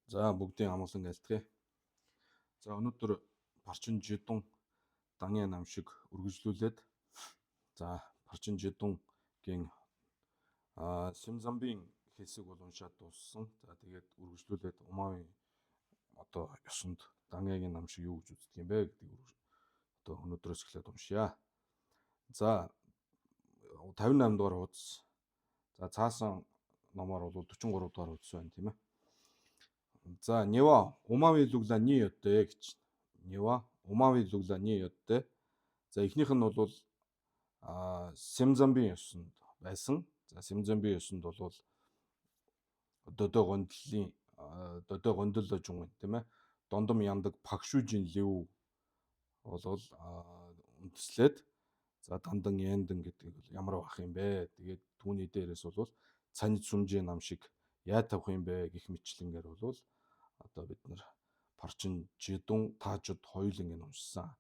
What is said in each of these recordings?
За бүгдийн амгалан айлтгая. За өнөөдөр Парчин Жидун Дангийн намшиг үргэлжлүүлээд Парчин Жидунгийн Симзамбийн хэсэг бол уншаад дууссан. За тэгээд үргэлжлүүлээд Умавын одоо ёсонд Дангийн намшиг юу гэж үздэг юм бэ гэдгийг одоо өнөөдрөөс эхлээд уншъя. За 58 дугаар хуудас. За цаасан номоор бол 43 дугаар хуудас байна тийм ээ. За Нева Умави лугла ни ёттэй гэж. Нева Умави лугла ни ёттэй. За эхнийх нь бол Симзамбийн ёсонд байсан. За Симзамбийн ёсонд бол Додо гондол жун тийм ээ. Дондом яндаг Пагшужийн лев бол үндэслээд за дандан яндан гэдэг бол ямар байх юм бэ? Тэгээд түүний дээрээс бол цанид сүмжээ нам шиг яа тавих юм бэ гэх мэтлэнгээр бол одоо бид нар Парчин Жидун таажууд хоёуланг нь уншсан.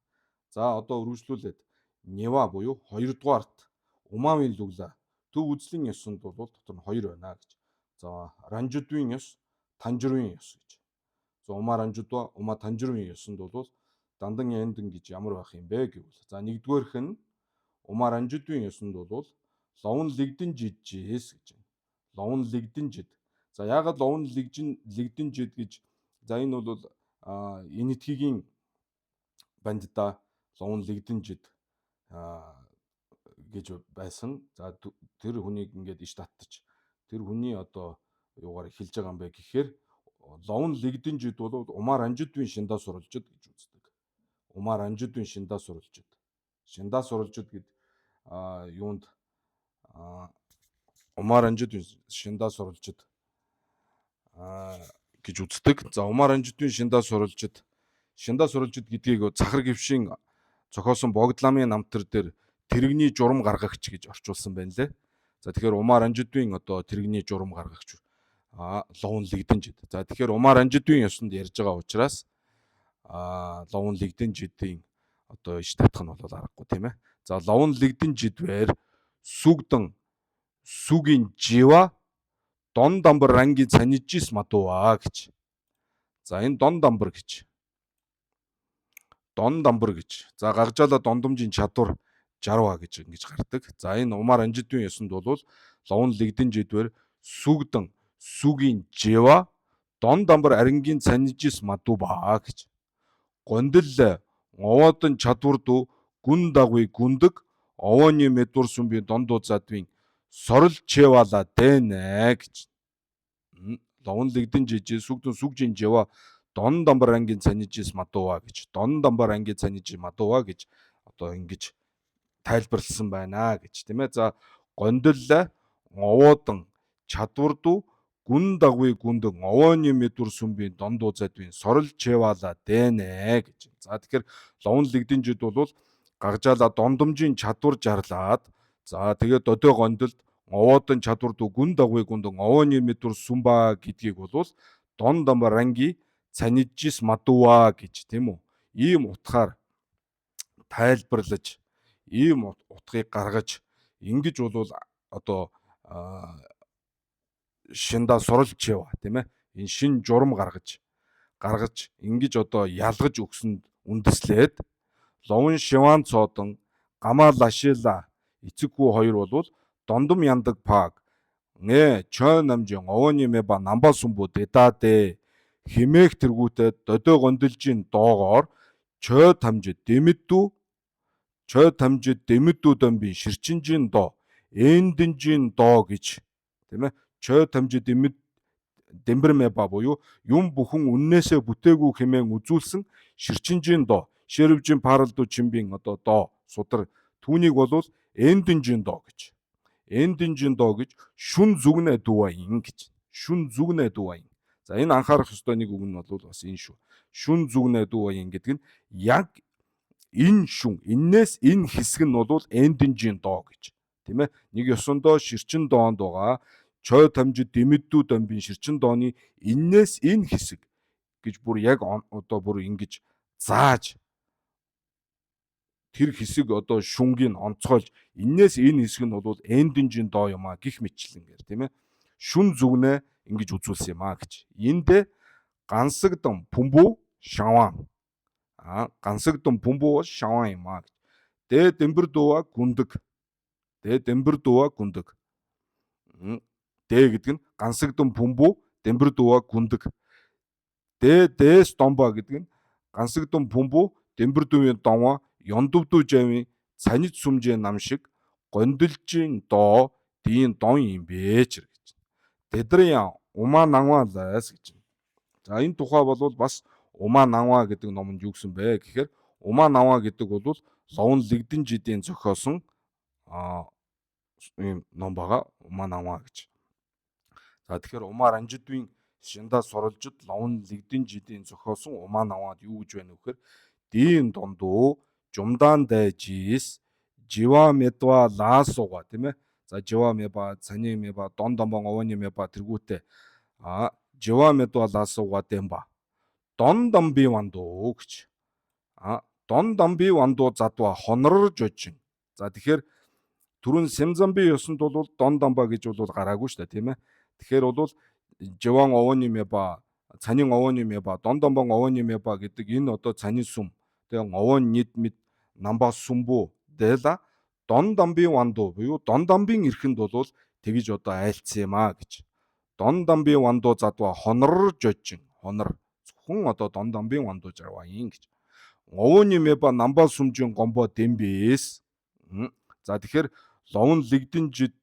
За одоо үргэлжлүүлээд Нева буюу 2 дугаарт Умавын лугла төв үзлийн ёсонд бол дотор нь 2 байна гэж. За Ранжудвийн ёс, Танжирын ёс гэж. За Ума Ранжудва, Ума Танжирын ёсонд бол дандан яндан гэж ямар байх юм бэ гэвэл. За нэгдүгээрх нь Ума Ранжудвийн ёсонд бол ловн лигдэн жижээс гэж байна. Ловн лигдэн жид. За яагаад ловн лигдэн жид гэж. За энэ бол энэтхигийн бандда ловн лигдэн жид гэж байсан. За тэр хүнийг ингээд иш татчих. Тэр хүний одоо юугаар эхэлж байгаа юм бэ гэхээр ловн лигдэн жид бол Умар Ранжудвийн шиндаа сурвалжид гэж үздэг. Умар Ранжудвийн шиндаа сурвалжид. Шиндаа сурвалжид гэд юунд Умар Ранжудвийн шиндаа сурвалжид гэж үздэг. За Умар Ранжудвийн шиндаа сурвалжид гэдгийг Цахар Гившийн зохиосон Богдламын намтар дээр тэрэгний журам гаргагч гэж орчуулсан байна лээ. За тэгэхээр Умар Ранжудвийн одоо тэрэгний журам гаргагч ловн лигдэн жид. За тэгэхээр Умар Ранжудвийн ёсонд ярьж байгаа учраас ловн лигдэн жидийн одоо иш татах нь бол аргагүй тийм ээ. За ловн лигдэн жидвэр сүгийн жива дон дамбар рангийн цанижис мадуа гэж. За энэ дон дамбар гэж. За гаржаала дондомжийн чадвар 60 гэж ингэж гардаг. За энэ Умар Ранжудвийн ёсонд бол ловн лигдэн жидвэр сүгийн жива дон дамбар арангийн цанижис мадуба гэж. Гондол овоодон чадварду гүн дагвыг гүндэг овооны медур сүмбийн дондуу задвын сорл чевала дэнэ гэж. Ловн лигдэн жижээ сүгжин жива дон дамбар ангийн цанижис мадуа гэж. Дон дамбар ангийн цанижис мадуа гэж одоо ингэж тайлбарлсан байна гэж тийм ээ. За гондол овоодон чадварду гүн дагвыг гүндэг овооны медур сүмбийн дондуу задвын сорл чевала дэнэ гэж. За тэгэхээр ловн лигдэн жид бол гаржаала дондомжийн чадвар жарлаад за тэгээд додоо гондолд овоодон чадварду гүн дагвыг гүндэг овооны медур сүмба гэдгийг бол дон дамбар ранги цанижис мадуа гэж тийм үү. Ийм утгаар тайлбарлаж ийм утгыг гаргаж ингэж бол одоо шиндаа суралж ява тийм ээ. Энэ шин журам гаргаж ингэж одоо ялгаж өгсөнд үндэслээд ловн шиван цоодон гамаа лашила эцэг хүү хоёр бол дондом яндаг паг нэ чон намжин овооны мэба намба сүмбү дэдадэ химээх тэргүүтээ додоо гондолжийн доогоор чой тамжид дэмэдүү домбин ширчинжийн доо эндэнжийн доо гэж тийм ээ. Чой тамжид дэмбэр мэба буюу юм бүхэн үннээсээ бүтээгүй хэмээн үзүүлсэн ширчинжийн доо шэрвжин паралду чимбийн одоо доо судар түүнийг бол эндэнжийн доо гэж. Эндэнжийн доо гэж шүн зүгнэ дуваин гэж. Шүн зүгнэ дуваин. За энэ анхаарах ёстой нэг үг нь бол бас энэ шүү. Шүн зүгнэ дуваин гэдэг нь яг энэ шүн эннээс энэ хэсэг нь бол эндэнжийн доо гэж. Тийм ээ. Нэг ёсондоо ширчин доонд байгаа чой тамжид дэмэдүү домбин ширчин дооны эннээс энэ хэсэг гэж бүр яг одоо бүр ингэж зааж тэр хэсэг одоо шүнгийг онцгойлж эннээс энэ хэсэг нь бол эндэнжийн доо юм а гих мэтлэнгээр тийм ээ. Шүн зүгнэ ингэж үзүүлсэн юм а гэж. Энд гансагдсан бөмбөг шаваан. Гансагдсан бөмбөг бол шаваан юм аа. Дээд дэмбэр дууга гүндэг. Дээд дэмбэр дууга гүндэг. Дэ гэдэг нь гансагдсан бөмбөг дэмбэр дууга гүндэг. Дээс домба гэдэг нь гансагдсан бөмбөг дэмбэр дүүгийн домоо ёндовдуу жавын цанид сүмжээ нам шиг гондилжийн доо дийн дон юм бэж гэж. Тэдрийн умаа нанвалаас гэж. За энэ тухай бол бас умаа нанва гэдэг номонд юу гэсэн бэ гэхээр умаа нанва гэдэг бол ловон лэгдэн жидийн зохиосон ийм ном байгаа умаа нанва гэж. За тэгэхээр умаа ранжидвийн шиндаа суралжид ловон лэгдэн жидийн зохиосон умаа нанвад юу гэж байна вэ гэхээр дийн дондуу жумдаан дайжис жива медва лаасуга тийм ээ. За жива медва цани медва дон домбон овоны медва тэргүүтээ жива медва лаасуга дэмба дон домби вандуу гэж. Дон домби вандуу задва хонорж очин. За тэгэхээр түрүүн Сэмзамби ёсонд бол дон домба гэж бол гараагүй шүү дээ тийм ээ. Тэгэхээр бол живан овоны медва цанин овоны медва дон домбон овоны медва гэдэг энэ одоо цанин сүм тэгээ овон нид мэд намба сүмбүү дэла дон домби вандуу буюу дон домбын эрхэнд бол тэгж одоо айлцсан юм аа гэж. Дон домби вандуу задва хонорж очин. Хонор зөвхөн одоо дон домбын вандуу жарваа юм гэж. Овоны медва намба сүмжийн гомбо дэмбээс. За тэгэхээр ловон лэгдэн жид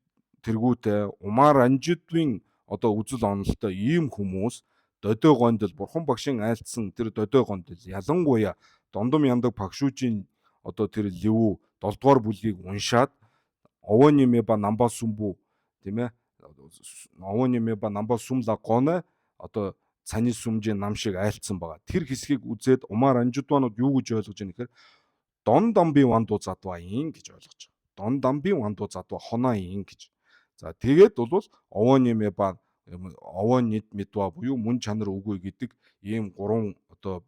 тэргүүтээ умаа ранжидвийн одоо үзэл онолтой ийм хүмүүс додой гондол бурхан багшийн айлтсан тэр додой гондол ялангуяа дондом яндаг багшуужийн одоо тэр ливүү 7 дугаар бүлгийг уншаад овоны медва намба сүмбүү тийм ээ овоны медва намба сүмла гоне одоо цани сүмжийн нам шиг айлтсан байгаа. Тэр хэсгийг үзээд умаа ранжидванууд юу гэж ойлгож байна гэхээр дон домби вандуу задваа ин гэж ойлгож байгаа. Дон домби вандуу задваа хоноо ин гэж. За тэгээд бол овоны медва овон нид медва буюу мөн чанар үгүй гэдэг ийм гурван одоо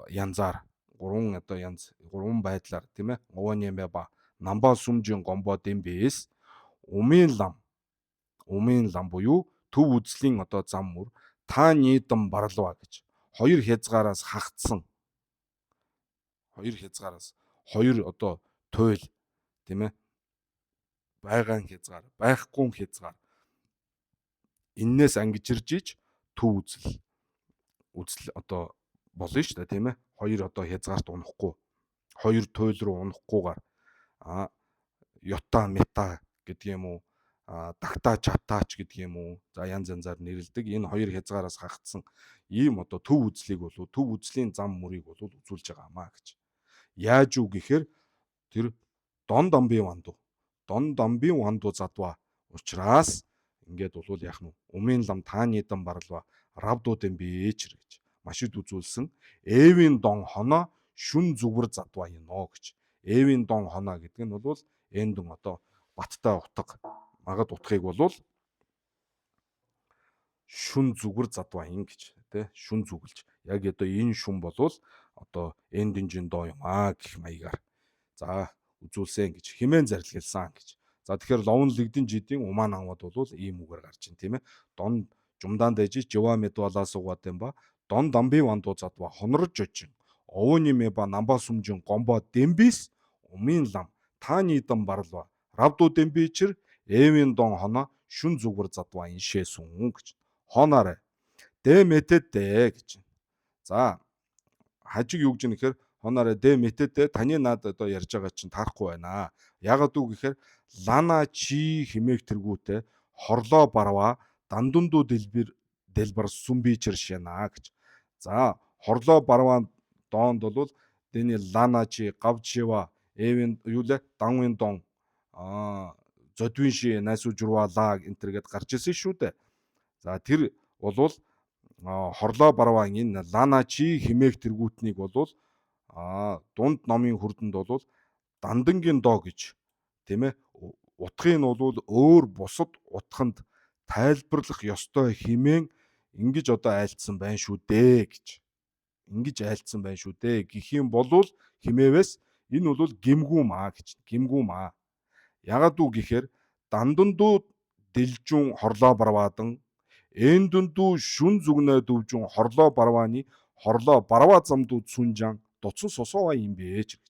янзаар гурван байдлаар тийм ээ овоны медва намба сүмжийн гомбо дэмбээс умын лам буюу төв үзлийн одоо зам мөр та нийдэн барлва гэж хоёр хязгаараас хагдсан хоёр одоо туйл тийм ээ байгаан хязгаар байхгүй хязгаар эннээс ангижирж иж төв үзэл одоо болно шүү дээ тийм ээ хоёр одоо хязгаарт унахгүй хоёр туйл руу унахгүйгээр ёта мета гэдэг юм уу дагта чатаач гэдэг юм уу за янз янзаар нэрлэдэг энэ хоёр хязгаараас хагдсан ийм одоо төв үзлийг бол төв үзлийн зам мөрийг бол үзүүлж байгаа маа гэж. Яаж юу гэхээр тэр дон домбын вандуу задва учраас ингээд бол яах нь умын лам тааны дан барлва равдуудын бээчэр гэж машид үзүүлсэн эвийн дон хоноо шүн зүгвэр задва юно гэж. Эвийн дон хоноо гэдэг нь бол эндэн одоо баттай утга магад утгыг бол шүн зүгвэр задва ин гэж тий шүн зүгэлж яг одоо энэ шүн бол одоо эндэнжин доо юм гэх маягаар за үзүүлсэн гэж хэмээн зарлигласан гэж. За тэгэхээр ловон лэгдэн жидийн умаа нанвад бол ийм үгээр гарч ин тийм ээ. Дон жумдаан дэж жива медвалаас угаад юм ба дон домби вандуу задва хонорж очин. Овоны медва намба сүмжин гомбо дэмбис умын лам тааны дан барлва равдуу дэмбичэр эвийн дон хоноо шүн зүгвэр задва иншээсүн гэж. Хонаарэ дэ мэтэдэ гэж. За хажиг юу гэж нэхэр хонаарэ дэ мэтэдэ таны над одоо ярьж байгаа чинь таарахгүй байна. Ягаад үг гэхээр лана чи химээх тэргүүтээ хорлоо барва дандундуу дэлбэр сүмбичэр шена гэж. За хорлоо барваа доонд бол дэний лана чи гавчива эвэн юу лээ данвын дон зодвин ши найсуу журва лаа энтергээд гарч ирсэн шүү дээ. За тэр бол хорлоо барваа энэ лана чи химээх тэргүүтнийг бол дунд номын хүрдэнд бол дандангийн доо гэж тийм ээ утгыг нь бол өөр бусад утганд тайлбарлах ёстой химэн ингэж одоо айлтсан байна шүү дээ гэж. Ингэж айлтсан байна шүү дээ гэх юм бол химээвээс энэ бол гимгүү маа гэж. Гимгүү маа. Ягаад үг гэхээр дандандуу дэлжүүн хорлоо барваадан эн дүндүү шүн зүгнэ дөвжүн хорлоо барвааны хорлоо барваа замдууд сүнжан дуцсан сосоова юм бэ гэж.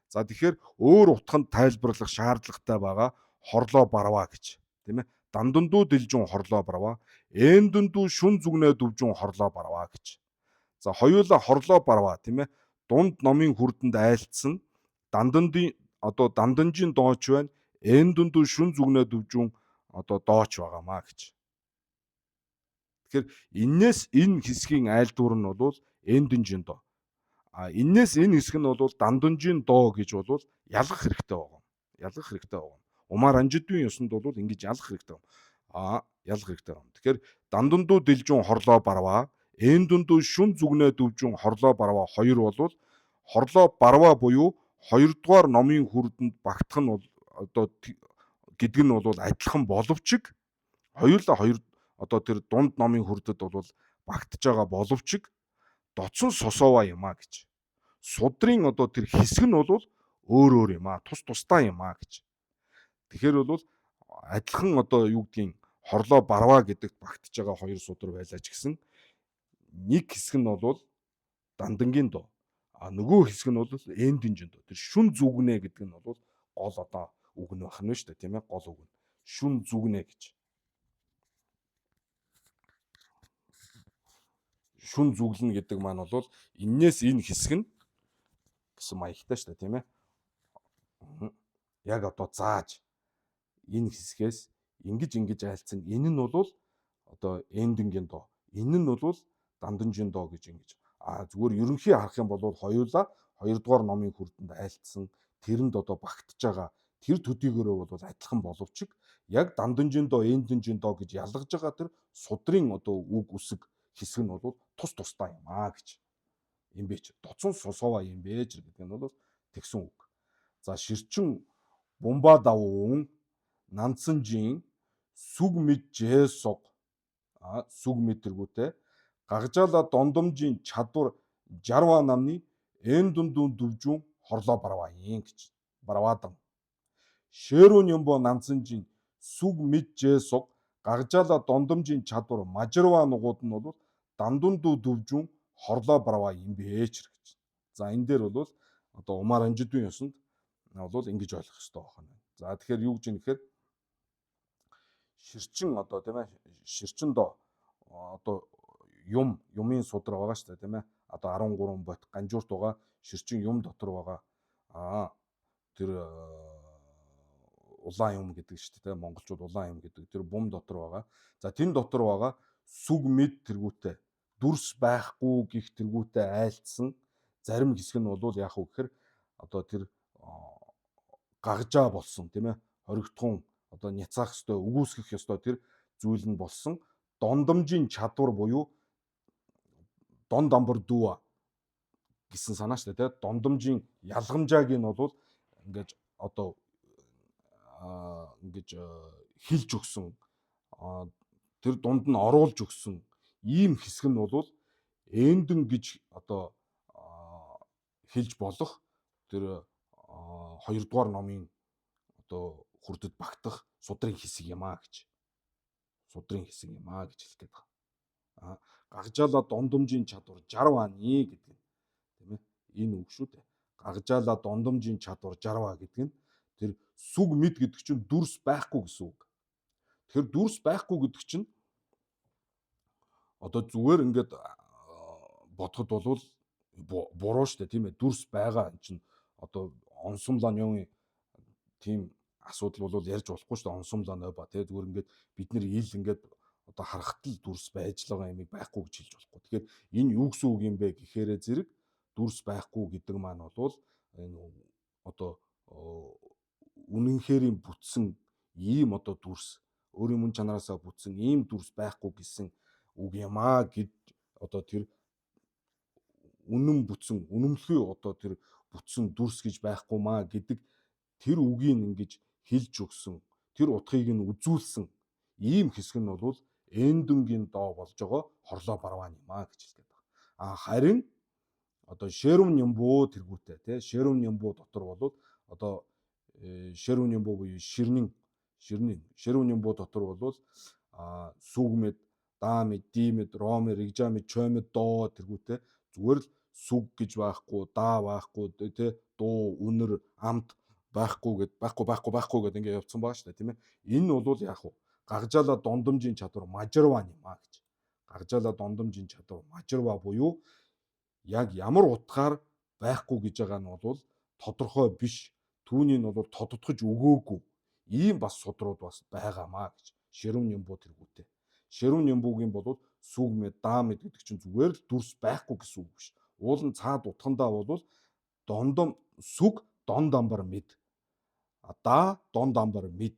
За тэгэхээр өөр утганд тайлбарлах шаардлагатай байгаа хорлоо барваа гэж. Тийм ээ. Дандундуу дэлжүн хорлоо барваа, эн дүндүү шүн зүгнэ дөвжүн хорлоо барваа гэж. За хоёулаа хорлоо барваа тийм ээ. Дунд номын хүрдэнд айлтсан данданжийн дооч байна. Эн дүндүү шүн зүгнэ дөвжүн дооч байгаамаа гэж. Тэгэхээр энээс энэ хэсгийн айлдвар нь бол эндүнжийн доо. Энээс энэ хэсэг нь бол дандунжийн доо гэж бол ялгах хэрэгтэй байгаа. Ялгах хэрэгтэй байгаа. Умаар анжидын ёсонд бол ингэж ялгах хэрэгтэй байна. Ялгах хэрэгтэй байна. Тэгэхээр дандундуу дэлжүн хорлоо барваа, эн дүндүү шүн зүгнэ дөвжүн хорлоо барваа хоёр бол хорлоо барваа буюу хоёрдугаар номын хүрдэнд багтах нь гэдэг нь бол адилхан боловч хоёулаа тэр дунд номын хүрдэд бол багтаж байгаа боловч доцсон сосоова юм а гэж. Судрын тэр хэсэг нь бол өөр юм а, тус тусдаа юм а гэж. Тэгэхээр бол адилхан юу гэдгийг хорлоо барваа гэдэгт багтаж байгаа хоёр судар байлаа ч гэсэн нэг хэсэг нь бол дандангийн доо. Нөгөө хэсэг нь бол эндинжин доо. Тэр шүн зүгнэ гэдэг нь бол гол үг нь байна шүү дээ, тийм ээ, гол үг нь. Шүн зүгнэ гэж. Шүн зүглэн гэдэг маань бол энээс энэ хэсэг нь гэсэн маягтай шүү дээ, тийм ээ. Яг зааж энэ хэсгээс ингэж айлцсан. Энэ нь бол эндингийн доо. Энэ нь бол данданжийн доо гэж ингэж. Зүгээр ерөнхий харах юм бол хоёулаа хоёрдугаар номын хүрдэнд айлтсан тэрэнд багтаж байгаа тэр төдийгөрөө бол адилхан боловч яг данданжийн доо, эндинжийн доо гэж ялгаж байгаа тэр судрын үг үсэг хэсэг нь бол тус тусдаа юм аа гэж. Юм бэ ч доцсон сосоова юм бэ ч гэдэг нь бол тэгсэн үг. За ширчин бумба давуун нанцанжийн сүг мэд жэсог сүг мэд тэргүүтэй гагжаала дондомжийн чадвар жарва намны эн дундун дөвжүн хорлоо барваа юм гэж. Барваадан шэрүүн юмбо нанцанжийн сүг мэд жэсог гагжаала дондомжийн чадвар мажирва нугууд нь бол дандундуу дөвжүн хорлоо барваа юм бэ ч гэж. За энэ дээр бол умаар анжидын ёсонд бол ингэж ойлгох хэрэгтэй байна. За тэгэхээр юу гэж юм нэхэр ширчин тийм ээ, ширчин доо юмын судар байгаа шүү дээ, тийм ээ. 13 бот ганжуурт байгаа ширчин юм дотор байгаа. Тэр улаан юм гэдэг шүү дээ, монголчууд улаан юм гэдэг. Тэр бум дотор байгаа. За тэн дотор байгаа сүг мэд тэргүүтэй дүрс байхгүй гих тэргүүтэй айлтсан зарим хэсэг нь бол яах вэ гэхээр тэр гагжаа болсон, тийм ээ. Хоригдхуун няцаах ёстой, үгүйсгэх ёстой тэр зүйл нь болсон дондомжийн чадвар буюу дон дамбар дүү гэсэн санаа шүү дээ, тийм. Дондомжийн ялгамжааг нь бол ингэж ингэж хилж өгсөн, тэр дунд нь оруулж өгсөн ийм хэсэг нь бол эндэн гэж хэлж болох тэр хоёрдугаар номын хүрдэд багтах судрын хэсэг юм а гэж. Судрын хэсэг юм а гэж хэлэх гээд байгаа. Гагжаала дондомжийн чадвар 60 аны гэдэг нь, тийм ээ. Энэ үг шүү дээ. Гагжаала дондомжийн чадвар 60 гэдэг нь тэр сүг мэд гэдэг чинь дүрс байхгүй гэсэн үг. Тэгэхээр дүрс байхгүй гэдэг чинь зүгээр ингээд бодоход бол буруу шүү дээ, тийм ээ. Дүрс байгаа энэ чинь онсомлооны тийм асуудал бол ярьж болохгүй шүү дээ. Онсомлоо ба тийм зүгээр ингээд бид нэр ил ингээд харахад л дүрс байж л байгаа юмыг байхгүй гэж хэлж болохгүй. Тэгэхээр энэ юу гэсэн үг юм бэ гэхээрээ зэрэг дүрс байхгүй гэдэг маань бол энэ үнэнхэрийн бүтсэн ийм дүрс өөрийн мөн чанараасаа бүтсэн ийм дүрс байхгүй гэсэн үг юм аа гэд тэр үнэн бүтсэн үнэмлэхүй тэр бүтсэн дүрс гэж байхгүй маа гэдэг тэр үгийг ингэж хэлж өгсөн тэр утгыг нь үзүүлсэн ийм хэсэг нь бол эндүнгийн доо болж байгаа хорлоо барваа юм аа гэж хэлдэг байна. Харин шэрүүн нямбуу тэргүүтэй тий шэрүүн нямбуу дотор бол шэрүүн нямбуу буюу ширнийн шэрүүн нямбуу дотор бол сүг мэд даамид, диимид, ромид, ригжамид, чоймид, доо тэргүүтээ зүгээр л сүг гэж байхгүй, даа байхгүй, тэ дуу, үнэр, амт байхгүй гэд ингээ явцсан байгаа шүү дээ, тийм ээ. Энэ бол яг уу гаргажаалаа дондомжийн чадвар мажарва нэмаа гэж. Гаргажаалаа дондомжийн чадвар мажарва буюу яг ямар утгаар байхгүй гэж байгаа нь бол тодорхой биш. Түүнийг нь бол тодтогч өгөөгүй. Ийм бас судрууд бас байгаамаа гэж. Ширүүн нямбуу тэргүүтээ. Ширүүн нямбуугийн бол сүг мэд, даа мэд гэдэг чинь зүгээр л дүрс байхгүй гэсэн үг биш. Уул нь цаад утгандаа бол дондом сүг дон дамбар мэд. Даа дон дамбар мэд.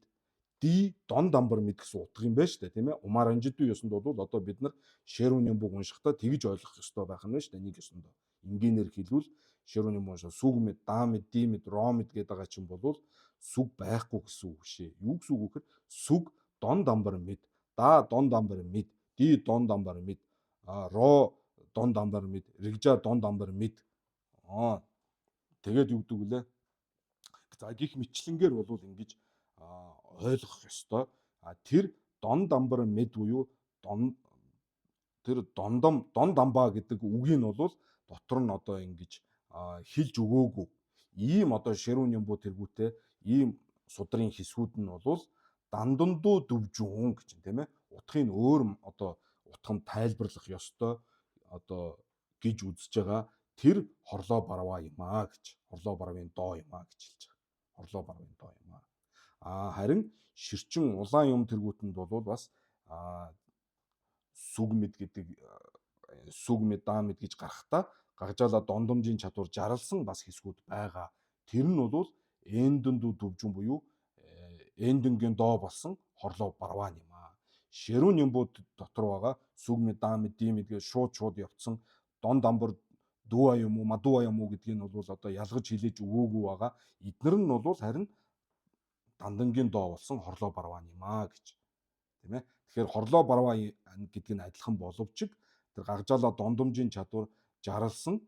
Ди дон дамбар мэд гэсэн утга юм байна шүү дээ, тийм ээ. Умаар анжидуу ёсонд бол одоо бид нар ширүүн нямбууг уншихдаа тэгж ойлгох ёстой байх нь шүү дээ, нэг ёсондоо. Энгийнээр хэлвэл ширүүн нямбуу уншаа сүг мэд, даа мэд, ди мэд, ро мэд гэдэг байгаа чинь бол сүг байхгүй гэсэн үг шээ. Юу гэсэн үг вэ? Сүг дон дамбар мэд, даа дон дамбар мэд, ди дон дамбар мэд, ро дон дамбар мэд, ригжа дон дамбар мэд. Тэгээд юу гэдэг вүлээ? За гих мэтлэнгээр бол ингэж ойлгох ёстой. Тэр дон дамбар мэд буюу тэр дон дамбаа гэдэг үгийг нь бол дотор нь одоо ингэж хэлж өгөөгүй. Ийм одоо ширүүн нямбуу тэргүүтээ ийм судрын хэсгүүд нь бол дандандуу дөвжүүн гэж юм, тийм ээ. Утгыг нь өөр одоо утганд тайлбарлах ёстой одоо гэж үзэж байгаа. Тэр хорлоо барваа юм аа гэж. Хорлоо барвын доо юм аа гэж хэлж байгаа. Хорлоо барвын доо юм аа. Харин ширчин улаан юм тэргүүтэнд бол бас сүг мэд гэдэг сүг мэд, даа мэд гэж гарахтаа гаргажаалаа дондомжийн чадвар жарлсан бас хэсгүүд байгаа. Тэр нь бол эндэндүү төвжин буюу эндэнгийн доо болсон хорлоо барваа юм аа. Ширүүн нямбууд дотор байгаа сүг мэд, даа мэд, ди мэд гэж шууд явцсан дон дамбар дүүа юм уу, мадууа юм уу гэдгийг нь бол одоо ялгаж хэлээж өгөөгүй байгаа. Эднэр нь бол харин дандангийн доо болсон хорлоо барваа юм аа гэж. Тийм ээ. Тэгэхээр хорлоо барваа гэдэг нь адилхан боловч тэр гаргажаалаа дондомжийн чадвар жарлсан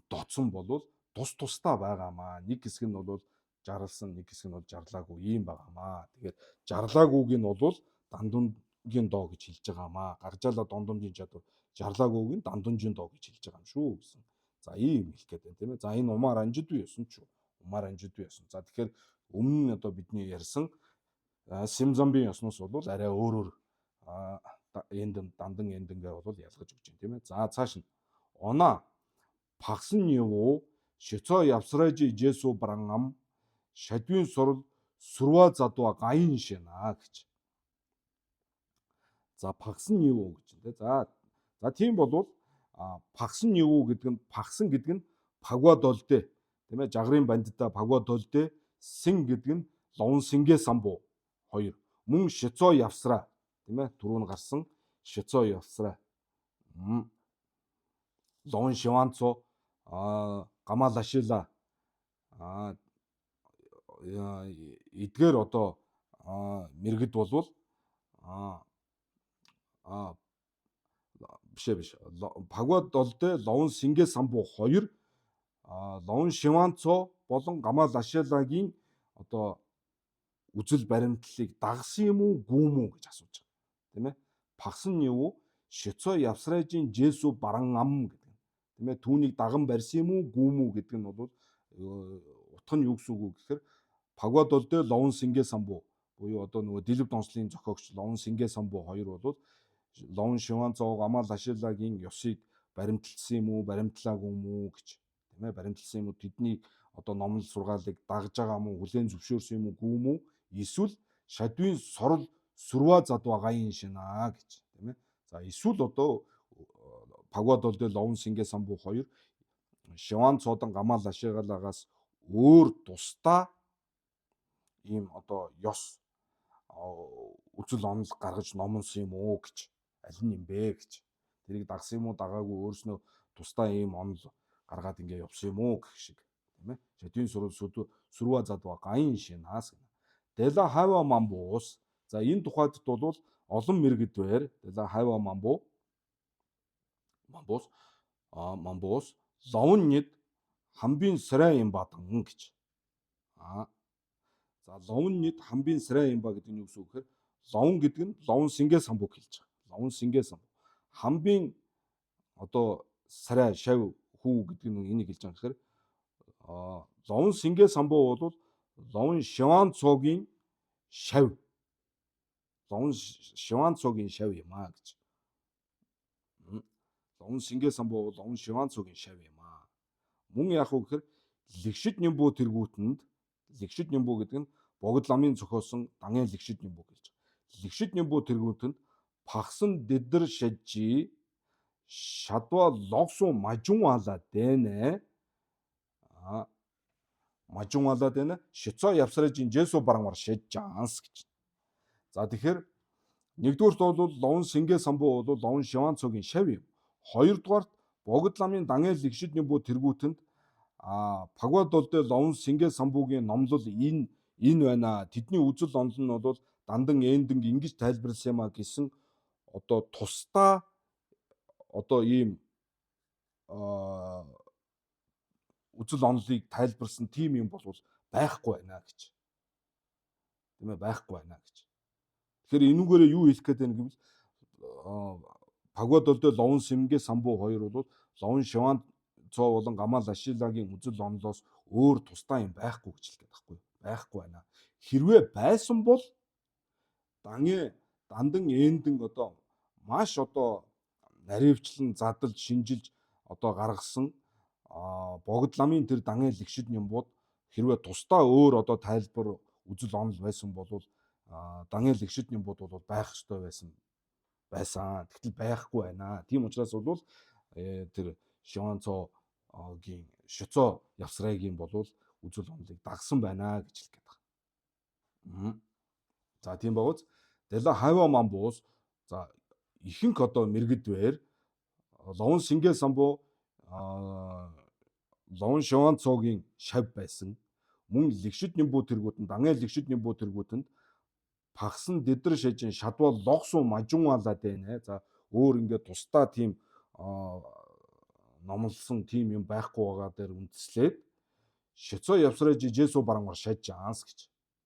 дооцсон бол тус тусдаа байгаамаа. Нэг хэсэг нь бол жарлсан, нэг хэсэг нь бол жарлаагүй ийм байгаамаа. Тэгэхээр жарлаагүйг нь бол дандунгийн доо гэж хэлж байгаамаа. Гаргажаалаа дондомжийн чадвар жарлаагүйг нь дандунжийн доо гэж хэлж байгаа юм шүү гэсэн. За ийм хэлэх гээд байна, тийм ээ. За энэ умаар анжидуу ёсон ч. Умаар анжидуу ёсон. За тэгэхээр өмнө нь одоо бидний ярьсан Симзамбийн ёсноос бол арай өөрөөр дандан эндэнгээ бол ялгаж өгч байна, тийм ээ. За цааш нь оноо пагсан юу шицоо явсрааji Жесу барангам шадвын сурал сүрва задва гайн шинаа гэж. За пагсан юу гэж юм те. За тийм болвол пагсан юу гэдэг нь пагсан гэдэг нь пагва долдэ, тийм ээ. Жагрын бандита пагва долдэ, син гэдэг нь ловн сингэ самбу хоёр. Мөн шицоо явсраа, тийм ээ. Түрүүн гарсан шицоо явсраа. Ловн шиванцо гамалашила эдгээр одоо мэрэгд болвол биш пагва долдэ ловн сингэ самбу 2 ловн шиванцо болон гамалашилагийн одоо үзэл баримтлалыг дагсан юм уу гүм үү гэж асууж байгаа, тийм ээ. Пагсан юу шицоо явсрааji Жесу барангам гэдэг. Тийм ээ, түүнийг даган барьсан юм уу гүм үү гэдэг нь бол утга нь юу гэсэн үг вэ гэхээр пагва долдэ ловн сингэ самбу буюу одоо нөгөө дэлгэв донслын зохиогч ловн сингэ самбу 2 бол ловн шиванцо гамалашилагийн ёсыг баримтлсан юм уу баримтлаагүй юм уу гэж, тийм ээ. Баримтлсан юм уу, тэдний одоо номлол сургаалыг дагж байгаа юм уу, хүлээн зөвшөөрсөн юм уу гүм үү, эсвэл шадвын сорол сүрва задва гайн шинаа гэж, тийм ээ. За эсвэл одоо пагва долдэ ловн сингэ самбу 2 шиванцоодон гамалашилагаас өөр тусдаа ийм одоо ёс үзэл онол гаргаж номонсон юм уу гэж. Аль нь юм бэ гэж. Тэрийг дагсан юм уу дагаагүй өөрснөө тусдаа ийм онол гаргаад ингэ явсан юм уу гэх шиг, тийм ээ. Шадвын сурал сүрва задва гайн шинаас гэнэ. Дела хава мамбуус. За энэ тухайд бол олон мэрэгд байр. Дела хава мамбуус ловн нид хамбын сарай юм бадан гэж. За ловн нид хамбын сарай юм ба гэдэг нь юу гэсэн үг гэхээр ловн гэдэг нь ловн сингээ самбуг хэлж байгаа. Ловн сингээ самбуг. Хамгийн одоо сарай шав хүү гэдэг нь энийг хэлж байгаа гэхээр ловн сингээ самбуу бол ловн шиван цогийн шав. Ловн шиван цогийн шав юм аа гэж. Ловн сингээ самбуу бол ловн шиван цогийн шав юм аа. Мөн яг уу гэхээр лэгшид нямбуу тэргүүтэнд лэгшид нямбуу гэдэг нь богд ламын зохиосон дангийн лэгшид нямбуу гэж. Лэгшид нямбуу тэргүүтэнд пахсан дэдэр шажи шадва логсуу мажунвала дэнэ мажунвала дэнэ шицоо явсарajin жесо барангмар шэжжаанс гэж. За тэгэхээр нэгдүгээрт бол ловн сингээ самбуу бол ловн шиван цогийн шав юм. Хоёрдугаарт богд ламын дангийн лэгшид нямбуу тэргүүтэнд пагвад болдөө ловн сингээ самбуугийн номлол энэ байна. Тэдний үзэл онол нь бол дандан эндинг ингэж тайлбарласан юм а гэсэн одоо тусдаа одоо ийм үзэл онолыг тайлбарсан тим юм бол байхгүй байна гэж. Тийм ээ, байхгүй байна гэж. Тэгэхээр энүүгээрээ юу хэлэх гээд байна гэвэл пагвад болдөө ловн сингээ самбуу хоёр бол ловн шиван цоо болон гамал ашилагийн үзэл онолоос өөр тусдаа юм байхгүй гэж хэлгээд байхгүй. Байхгүй байна. Хэрвээ байсан бол дандан эндэн одоо маш одоо наривчлан задалж шинжилж одоо гаргасан богд ламын тэр дангийн лэгшид нямбууд хэрвээ тусдаа өөр одоо тайлбар үзэл онол байсан бол дангийн лэгшид нямбууд бол байх ёстой байсан. Тэгтэл байхгүй байна. Тийм учраас бол тэр шиван цоогийн шицоо явсрайгийн бол үзэл онолыг дагсан байна гэж хэлгээд байгаа. За тийм байгууз Дэла хайва мамбуус за ихэнх одоо мэрэгдвэр ловн сингээ самбуу ловн шиван цоогийн шав байсан. Мөн лэгшид нямбуу тэргүүтэнд дангийн лэгшид нямбуу тэргүүтэнд пахсан дэдэр шажин шадва логсуу мажунвала дэнэ. За өөр ингээд тусдаа тийм номлосон тим юм байхгүй байгаа дээр үндэслээд шицоо явсраа жижээсүү барангар шажаанс гэж.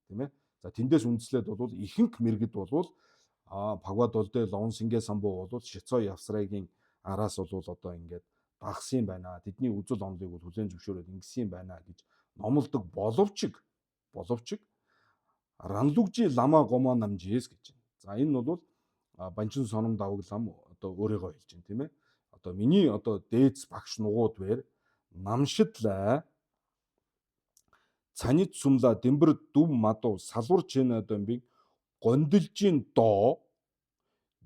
Тийм ээ. За тэндээс үндэслээд бол ихэнх мэрэгд бол пагвад болдөө ловн сингээ самбуу бол шицоо явсраагийн араас бол одоо ингээд дагсан байна. Тэдний үзэл онолыг бол хүлээн зөвшөөрөөд ингэсэн байна гэж номлодог боловч ранлугжи лама гомо намжээс гэж байна. За энэ бол банчин соном давг лам одоо өөрийгөө хэлж байна тийм ээ. Одоо миний одоо дээдс багш нугууд бэр намшидлаа цанит сумла дэмбэр дүм мадуу салвар чэнэ домбиг гондилжийн доо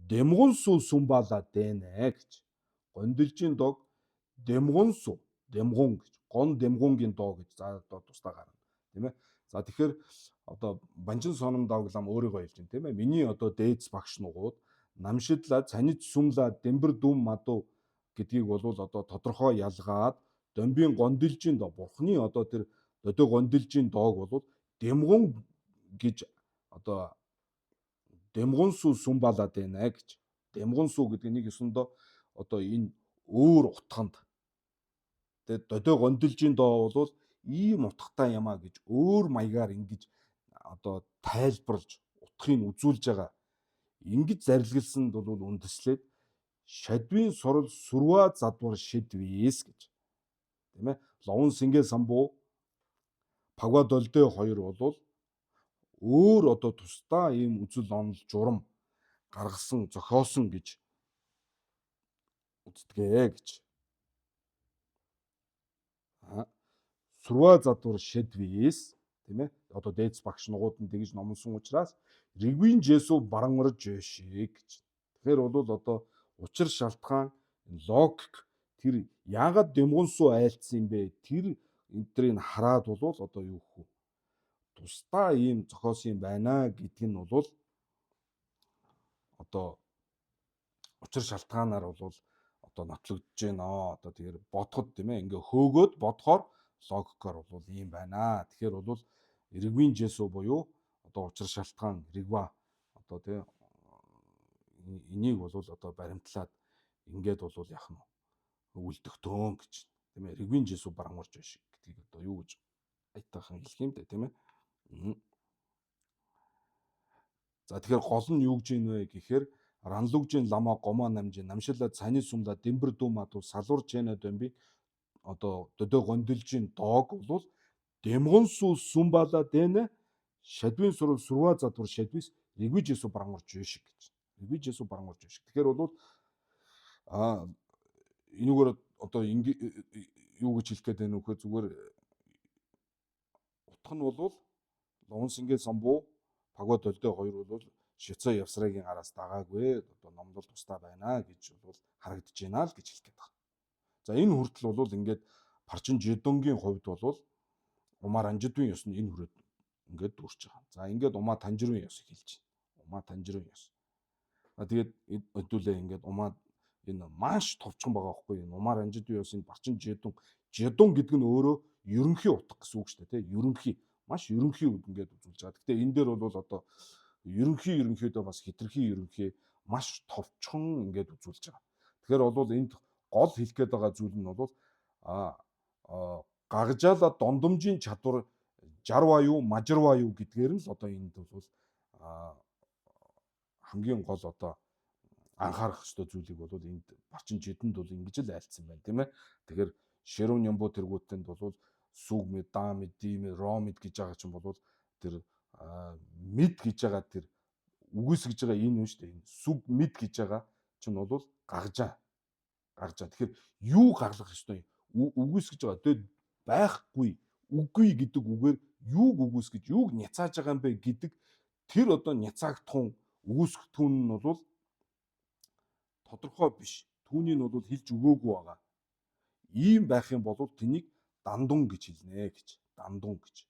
дэмгун су сумбала дэнэ гэж. Гондилжийн дог дэмгун су дэмгун гэж. Гон дэмгунгийн доо гэж за одоо тусдаа гарна тийм ээ. За тэгэхээр одоо банчин соном давглам өөрийгөө хэлж байна тийм ээ. Миний одоо дээдс багш нугууд намшидлаа цанит сумла дэмбэр дүм мадуу гэдгийг бол одоо тодорхой ялгаад домбийн гондилжийн доо бурхны одоо тэр өдөө гондилжийн доог бол дэмгун гэж одоо дэмгун су сумбалаад байна гэж. Дэмгун су гэдэг нэг ёсондоо одоо энэ өөр утганд тэгээд өдөө гондилжийн доо бол ийм утгатай юм а гэж өөр маягаар ингэж одоо тайлбарлаж утгыг үзүүлж байгаа. Ингэж зарилгалсанд бол үндэслээд шадвын сурал сүрва задвар шидвис гэж. Тийм ээ. Ловн сингээ самбуу пагвад болдөө хоёр бол өөр одоо тусдаа ийм үзэл онол журам гаргасан зохиосон гэж үздэгэ гэж. Сүрва задвар шидвис тийм ээ. Одоо дээдс багш нугууд нь тэгж номлосон учраас рэгвийн жесу барангорж жишээ гэж. Тэгэхээр бол одоо учир шалтгаан логик тэр яагаад дэмгун суу айлтсан юм бэ? Тэр эддрийг хараад бол одоо юу гэх вэ? Тусдаа ийм зохиосон юм байна гэдг нь бол одоо учир шалтгаанаар бол одоо нотлогдож байна. Одоо тэгэхээр бодоход тийм ээ ингээ хөөгөөд бодохоор логикоор бол ийм байна. Тэгэхээр бол рэгвийн жесу буюу одоо учир шалтгаан рэгва одоо тийм энийг бол одоо баримтлаад ингээд бол яах нь үлдэгтөөн гэж тийм ээ. Рэгвийн жесу барангуурж биш гэдгийг одоо юу гэж айтайхан хэлэх юм бэ тийм ээ. За тэгэхээр гол нь юу гэж юм вэ гэхээр ранлугжийн лама гома намжи намшила цани сумла дэмбэр дүүмату салуур чэнэ дөмби одоо дөдөө гондилжийн доог бол дэмгон су сумбала дэнэ шадвын сурал сурва задвар шадвис ригвижэсу барангорч шиг гэж. Ригвижэсу барангорч шиг. Тэгэхээр бол энэгээр одоо юу гэж хэлэх гээд байна вэ? Зүгээр утга нь бол Лонсингээ самбуу пагод өлдөө хоёр бол Швейцар явсрагийн араас дагаагүй одоо номлол тустай байна гэж бол харагдаж байна л гэж хэлэх гээд байна. За энэ хүртэл бол ингээд Парчин Жидонгийн хувьд бол Умар Анжидвын ёс нь энэ хүрээд ингээд дүүрч байгаа. За ингээд Умаа Танжирын ёсыг хэлж байна. Умаа Танжирын ёс. Тэгээд хэдүүлээ ингээд Умаа энэ маш товчхон байгаа байхгүй энэ Умар Анжидвын ёсын Парчин Жидон гэдэг нь өөрөө ерөнхий утга гэсэн үг шүү дээ, тийм ерөнхий маш ерөнхий үг ингээд үзүүлж байгаа. Гэхдээ энэ дээр бол одоо ерөнхийдөө бас хитрхи ерөнхий маш товчхон ингээд үзүүлж байгаа. Тэгэхээр бол энд гол хэлэх гээд байгаа зүйл нь бол гагжаала дондомжийн чадвар жарва юу мажарва юу гэдгээр нь л одоо энд бол хамгийн гол одоо анхаарах ёстой зүйлийг бол энд Парчин Жидэнд бол ингэж л айлцсан байна тийм ээ. Тэгэхээр Шэрүүн Нямбу тэргүүтэнд бол сүг мэд, даа мэд, ди мэд, ро мэд гэж байгаа чинь бол тэр мэд гэж байгаа тэр үгүйсгэж байгаа энэ юм шүү дээ. Энэ сүг мэд гэж байгаа чинь бол гаргажаа. Тэгэхээр юу гаргах ёстой юм? Үгүйсгэж байгаа. Тэгээд байхгүй, үгүй гэдэг үгээр юуг үгүйсгэж, юуг няцааж байгаа юм бэ гэдэг тэр одоо няцаагтун үгүйсгэтүүн нь бол тодорхой биш. Түүнийг нь бол хэлж өгөөгүй байгаа. Ийм байх юм бол тэнийг дандун гэж хэлнэ гэж. Дандун гэж.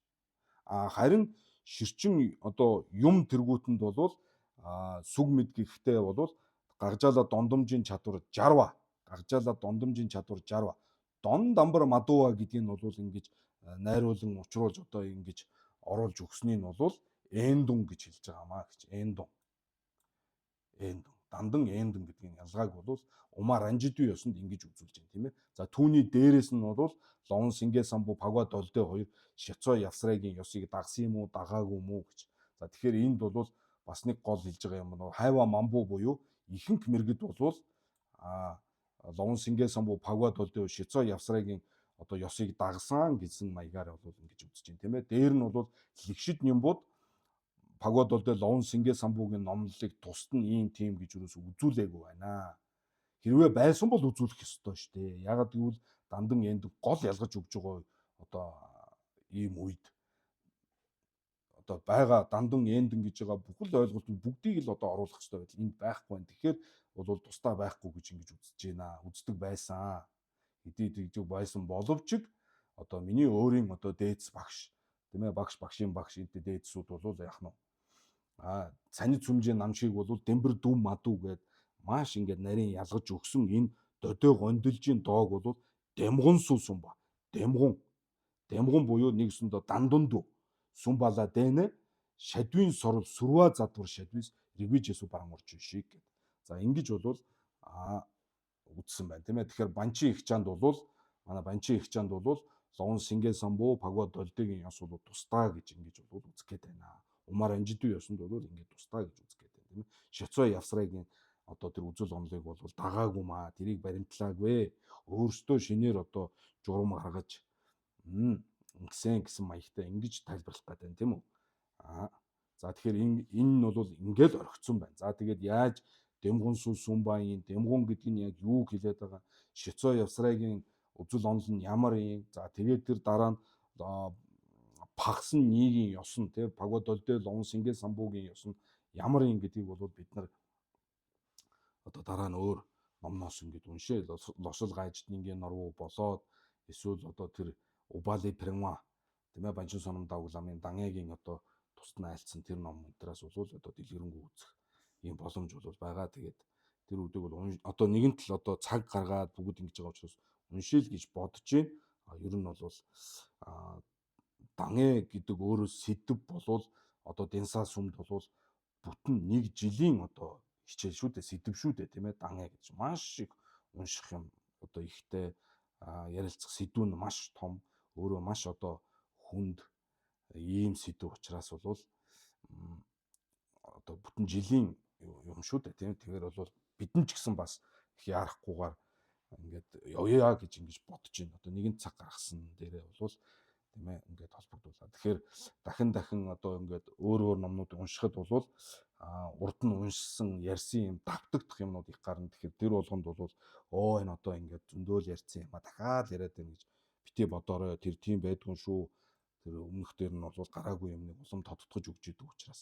Харин ширчин одоо юм тэргүүтэнд бол сүг мэд гэхтээ бол гаргажаала дондомжийн чадвар жарва. Гаргажаала дондомжийн чадвар жарва. Дон дамбар мадууа гэдгийг нь бол ингэж найруулан учруулж одоо ингэж оруулж өгснийг нь бол эндун гэж хэлж байгаамаа гэж. Эндун. Дандан эндун гэдгийн ялгааг бол Умар Анжидвын ёсонд ингэж үзүүлж байна тийм ээ. За түүний дээрээс нь бол Лонсингээ самбуу пагва долдөө хоёр Швейцар явсрагийн ёсыг дагсан юм уу дагаагүй юм уу гэж. За тэгэхээр энд бол бас нэг гол хэлж байгаа юм нь хайва мамбу буюу ихэнх мэрэгд бол Лонсингээ самбуу пагва долдөө Швейцар явсрагийн одоо ёсыг дагсан гэсэн маягаар бол ингэж үзэж байна тийм ээ. Дээр нь бол лигшид Нямбууд пагод болдоо Лонсингээ самбуугийн номлолыг тусад нь ийм тийм гэж юус үзүүлээгүй байна. Хэрвээ байсан бол үзүүлэх ёстой шүү дээ. Ягаад гэвэл дандан энд гол ялгаж өгж байгаа одоо ийм үед одоо байгаа дандан эндэн гэж байгаа бүхэл ойлголтууд бүгдийг л одоо оруулах ёстой байдал энд байхгүй байна. Тэгэхээр бол тусдаа байхгүй гэж ингэж үзэж байна. Үздэг байсан. Хэдий тэгж байсан боловч одоо миний өөрийн одоо дээдс багш тийм ээ багшийн багш энд дээдсүүд бол яах нь цани цүмжийн намшиг бол дэмбэр дүм мадуу гэд маш ингээд нарийн ялгаж өгсөн энэ дөдөө гондилжийн доог бол дэмгон су сумба. Дэмгон буюу нэгсэндээ дандун дүү. Сумбала дэнэ шадвын сорол сүрва задвар шадвис ригвижэсу барангорч шиг гэд. За ингэж бол үзсэн байна тийм ээ. Тэгэхээр Банчин их чанд бол манай Банчин их чанд бол Лонсингээ самбуу пагва долдыгийн ёс бол тусдаа гэж ингэж бол үзэх гээд байна. Умар Анжидвын ёсонд бол ингэ тусдаа гэж үзэх гээд байна тийм ээ. Швейцар явсрагийн одоо тэр үзэл онолыг бол дагаагүй маа. Тэрийг баримтлаагүй. Өөрөөсөө шинээр одоо журам гаргаж гэсэн маягтай ингэж тайлбарлах гээд байна тийм үү? За тэгэхээр энэ нь бол ингээд орхицсон байна. За тэгээд яаж дэмгон сул сумбаийн дэмгон гэдэг нь яг юу хэлээд байгаа? Швейцар явсрагийн үзэл онол нь ямар юм? За тэгээд тэр дараа нь пагсан нийгийн ёс нь тийм пагод долдөө Лонсингээ самбуугийн ёс нь ямар юм гэдгийг бол бид нар одоо дараа нь өөр номноос ингэж уншээ лосол гайждынгийн норвуу болоод эсвэл одоо тэр Убали Према тийм ээ Банчин соном дагууламын Данягийн одоо тусад айлцсан тэр ном өнтраас бол одоо дэлгэрэнгүй үзэх ийм боломж бол байгаа. Тэгээд тэр үдэг бол одоо нэгэн тал одоо цаг гаргаад бүгд ингэж байгаа учраас уншил гэж бодож байна. Ер нь бол Данэ гэдэг өөрөө сэдв болвол одоо Денса сүмд бол бүтэн нэг жилийн одоо хичээл шүү дээ, сэдв шүү дээ тийм ээ. Данэ гэж маш их унших юм одоо ихтэй ярилцах сэдв нь маш том, өөрөө маш одоо хүнд ийм сэдв учраас бол одоо бүтэн жилийн юм шүү дээ тийм. Тэгэхээр бол бидэн ч гэсэн бас их яарахгүйгээр ингээд явъя гэж ингэж бодож байна. Одоо нэгэн цаг гаргасан дээрээ бол тийм ээ ингээд холбогдуулаад. Тэгэхээр дахин одоо ингээд өөр номнуудыг уншихад бол урд нь уншсан ярьсан юм давтагдах юмнууд их гарна. Тэгэхээр тэр болгонд бол энэ одоо ингээд зөндөөл ярьсан юм дахиад яриад байна гэж битээ бодоорой. Тэр тийм байдгүй шүү. Тэр өмнөх дээр нь бол гараагүй юмныг улам тодтогч өгч идэг учраас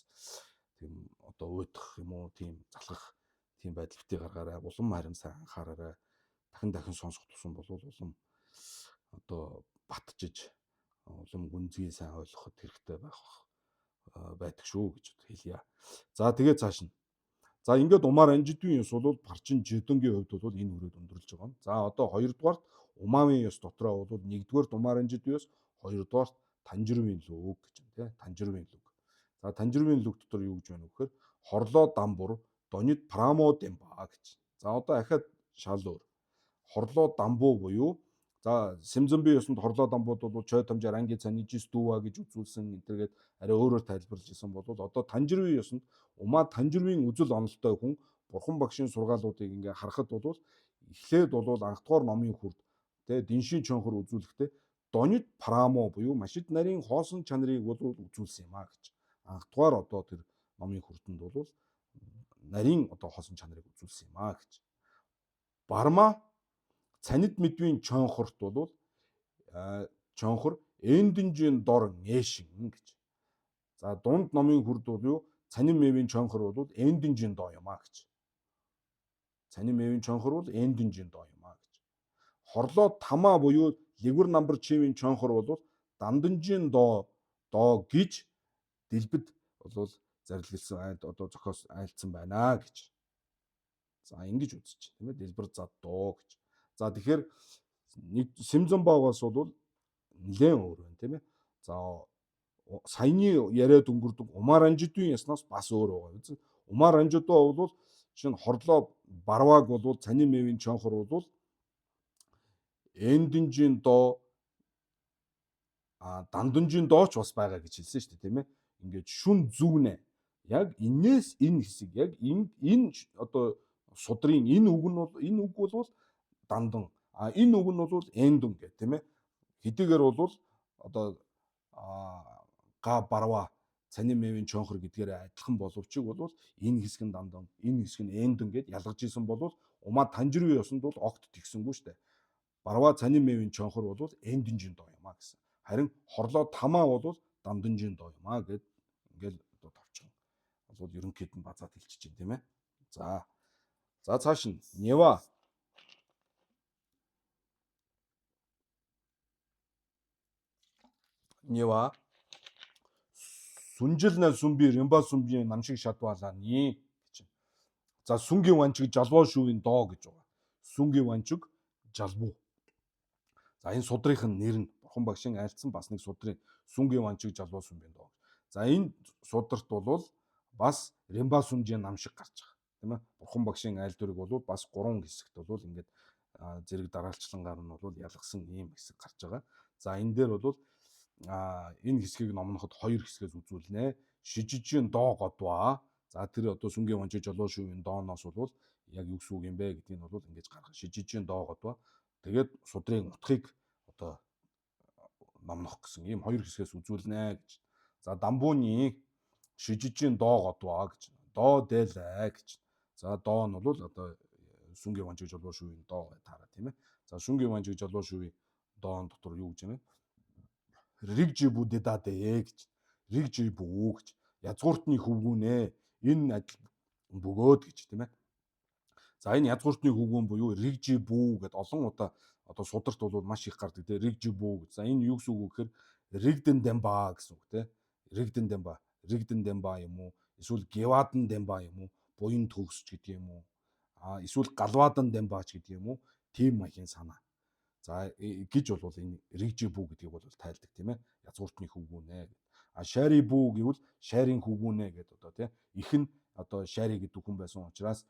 тийм одоо уйдах юм уу тийм залхах тийм байдал битээ гаргаарай. Улам харин сайн анхаараарай. Дахин сонсох тусан бол улам одоо батжиж улам гүнзгий сайн ойлгоход хэрэгтэй байдаг шүү гэж хэлье. За тэгээд цааш нь. За ингээд Умаар Анжидын ёс бол Парчин Жидонгийн хувьд бол энэ хүрээд өндөрлж байгаа юм. За одоо хоёрдугаарт Умаавын ёс дотроо бол нэгдүгээрт Умаар Анжидын ёс, хоёрдугаарт Танжирвын лүг гэж байна тий. Танжирвын лүг. За Танжирвын лүг дотор юу гэж байна вэ гэхээр хорлоо дамбур донид прамо демба гэж. За одоо ахаад шал өөр. Хорлоо дамбуу буюу за Сэмзэмби ёсонд хорлоо дамбууд бол чой тамжаар анги цанижис дүүва гэж үзүүлсэн энтергээд арай өөрөөр тайлбарлаж исэн бол одоо Танжирвын ёсонд Умаа Танжирвын үзэл онолтой хүн Бурхан багшийн сургаалуудыг ингээ харахад бол эхлээд бол анх дугаар номын хүрд тэ диншийн чонхор үзүүлэхдээ донид прамо буюу машид нарийн хоосон чанарыг бол үзүүлсэн юм а гэж. Анх дугаар одоо тэр номын хүрдэнд бол нарийн одоо хоосон чанарыг үзүүлсэн юм а гэж. Барма цанид мэдвийн чонхорт бол чонхор эндинжийн дор нээшин гэж. За дунд номын хүрд бол юу цанин мэвийн чонхор бол эндинжийн доо юм а гэж. Цанин мэвийн чонхор бол эндинжийн доо юм а гэж. Хорлоо тамаа буюу лигвэр намбар чивийн чонхор бол данданжийн доо гэж дэлбэд бол зарлилсан одоо зохиос айлцсан байна гэж. За ингэж үзэж тийм ээ дэлбэр зад доо гэж. За тэгэхээр нэг Сэмзэмбагаас бол нэлээд өөр байна тийм ээ. За саяны яриад өнгөрдөг Умаар Анжидын яснаас бас өөр байгаа. Умаар Анжидоо бол чинь хорлоо барваг бол цанин мэвийн чонхор бол эндинжийн доо данданжийн дооч бас байгаа гэж хэлсэн шүү дээ тийм ээ. Ингээд шүн зүгнэ. Яг энээс энэ хэсэг яг энэ одоо судрын энэ үг бол дандан энэ үг нь бол эндүн гэх тийм ээ. Хэдийгээр бол одоо га барва цанин мэвийн чонхор гэдгээр адилхан боловч бол энэ хэсэг нь дандан энэ хэсэг нь эндүн гэд ялгаж исэн бол Умаа Танжирвын ёсонд бол огт тэгсэнгүй шүү дээ. Барва цанин мэвийн чонхор бол эндинжийн доо юм а гэсэн. Харин хорлоо тамаа бол данданжийн доо юм а гэд ингээл одоо товчхон бол ерөнхийд нь базаад хэлчихэж байна тийм ээ. За цааш нь Нева сүнжил на сүмби римба сүмби намшиг шатвалаа ни гэж. За сүнгийн ванчиг жалбоо шүүгийн доо гэж байгаа. Сүнгийн ванчиг жалбуу. За энэ судрынх нь нэр нь Бурхан багшийн айлцсан бас нэг судрын сүнгийн ванчиг жалбоо сүмбийн доо. За энэ сударт бол бас римба сүмжийн намшиг гарч байгаа. Тийм ээ. Бурхан багшийн айл дөрөг бол бас 3 хэсэгт бол ингээд зэрэг дараалчлангаар нь бол ялгсан ийм хэсэг гарч байгаа. За энэ дээр бол энэ хэсгийг номноход 2 хэсгээс үзүүлнэ. Шижижийн доо годва. За тэр одоо сүнгийн ванчиг жолоо шүүгийн дооноос бол яг юу гэсэн үг юм бэ гэдгийг бол ингэж гаргах. Шижижийн доо годва. Тэгээд судрын утгыг одоо номнох гэсэн ийм 2 хэсгээс үзүүлнэ гэж. За дамбууны шижижийн доо годва гэж. Доо дээлээ гэж. За доо нь бол одоо сүнгийн ванчиг жолоо шүүгийн доо таараа тийм ээ. За сүнгийн ванчиг жолоо шүүгийн доон дотор юу гэж юм бэ? Ригжибүү дэдадээ гэж. Ригжибүү гэж. Язгууртны хөвгүүнэ. Энэ адил бөгөөд гэж тийм ээ. За энэ язгууртны хөвгүүн буюу ригжибүү гэд олон удаа одоо сударт бол маш их гардаг тийм ригжибүү гэж. За энэ юу гэсэн үг вэ гэхээр ригдэн демба гэсэн үг тийм. Ригдэн демба. Ригдэн демба юм уу? Эсвэл гевадан демба юм уу? Буян төгсч гэдэг юм уу? Эсвэл галваадан дембач гэдэг юм уу? Тим маягийн санаа. За гэж бол энэ ригжибүү гэдгийг бол тайлдаг тийм ээ. Язгууртны хөвгүүнэ. Шари бүү гэвэл шарийн хөвгүүнэ гэдэг одоо тийм. Их нь одоо шари гэдэг хүн байсан учраас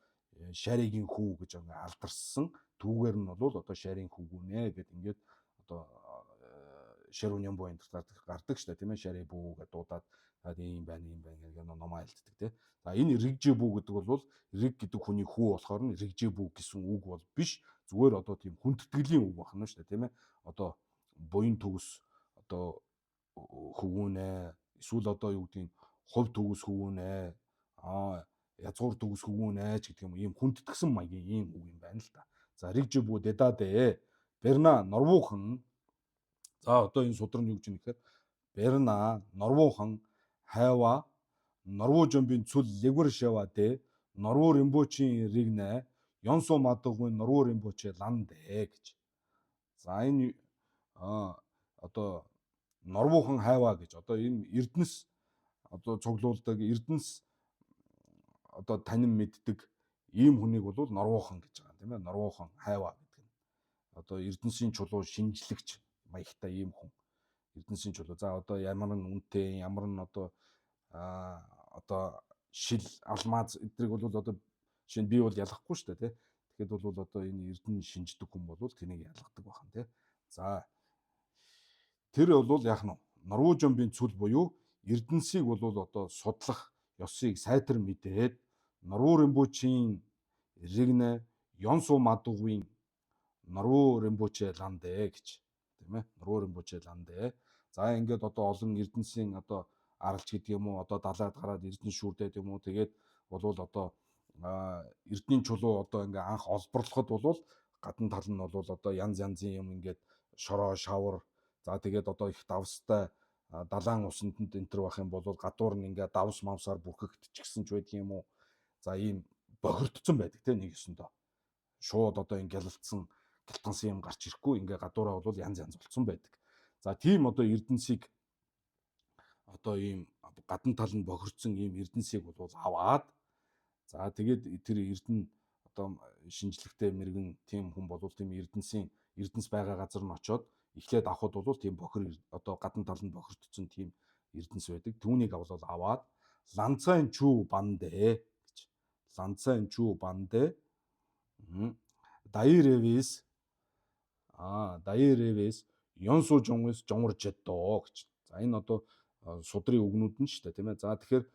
шаригийн хүү гэж алдарсан. Түүгээр нь бол одоо шарийн хөвгүүнэ гэд ингээд одоо шарууны буйнд гардаг шүү дээ тийм ээ шари бүү гэдэг дуудаад ийм байна гэж номоо хэлдэг тийм. За энэ ригжи бүү гэдэг бол риг гэдэг хүний хүү болохоор нь ригжи бүү гэсэн үг бол биш. Зүгээр одоо тийм хүндэтгэлийн үг байна шүү дээ тийм ээ. Одоо буян төгс одоо хөвгүүнэ эсвэл одоо юу гэдэг нь хувь төгс хөвгүүнэ язгуур төгс хөвгүүнэ ч гэдэг юм ийм хүндэтгсэн маягийн ийм үг юм байна л да. За ригжи бүү дэдадэ берна норвуухан. За одоо энэ судраг нь юу гэж юм гэхээр берна норвуухан хайва норвуу жомбын цул лигвэр шава дэ норвуу римбочийн ригнэ ёнсо мадаггүй норвуу римбоче ландэ гэж. За энэ одоо норвуухан хайва гэж одоо энэ эрдэнэс одоо цуглуулдаг эрдэнэс одоо танин мэддэг ийм хүнийг бол норвуухан гэж байгаа юм тийм ээ. Норвуухан хайва гэдэг нь одоо эрдэнэсийн чулуу шинжлэгч маягтай ийм хүн. Эрдэнэсийн чулуу. За одоо ямар нь үнэтэй ямар нь одоо шил алмаз эднийг бол одоо жишээ нь би бол ялгахгүй шүү дээ тий. Тэгэхэд бол одоо энэ эрдэнэ шинждэг хүн бол тэнийг ялгадаг байна тий. За тэр бол яах нь норвуу жомбын цүл буюу эрдэнэсийг бол одоо судлах ёсыг сайтар мэдээд норвуу римбочийн ригнэ ёнсу мадуугийн норвуу римбоче ландэ гэж тийм ээ. Норвуу римбоче ландэ. За ингээд одоо олон эрдэнэсийн одоо аралч гэдэг юм уу одоо далаад гараад эрдэнэ шүрдээд юм уу тэгээд бол одоо эрдэнийн чулуу одоо ингээ анх олборлоход бол гадна тал нь бол одоо янз янзын юм ингээд шороо шавар за тэгээд одоо их давстай далайн усанд энтер байх юм бол гадуур нь ингээ давс мавсаар бүрхэгдчихсэн ч байдаг юм уу. За ийм бохирдсон байдаг те нэг ёсондоо. Шууд одоо ингээ гялалцсан гялтгансан юм гарч ирэхгүй ингээ гадуураа бол янз янз болцсон байдаг. За тийм одоо эрдэнсийг одоо ийм гадна тал нь бохирдсон ийм эрдэнсийг бол аваад за тэгээд тэр эрдэнэ одоо шинжлэхтэй мэрэгэн тийм хүн бол тийм эрдэнэс байгаа газар нь очоод эхлээд авахд бол тийм бохир одоо гадна тал нь бохирдсон тийм эрдэнэс байдаг. Түүнийг аваад ланцайн чүү бандэ гэж. Ланцайн чүү бандэ дайревис ёнсу жомс жоморжэддоо гэж. За энэ одоо судрын үгнүүд нь шүү дээ тийм ээ. За тэгэхээр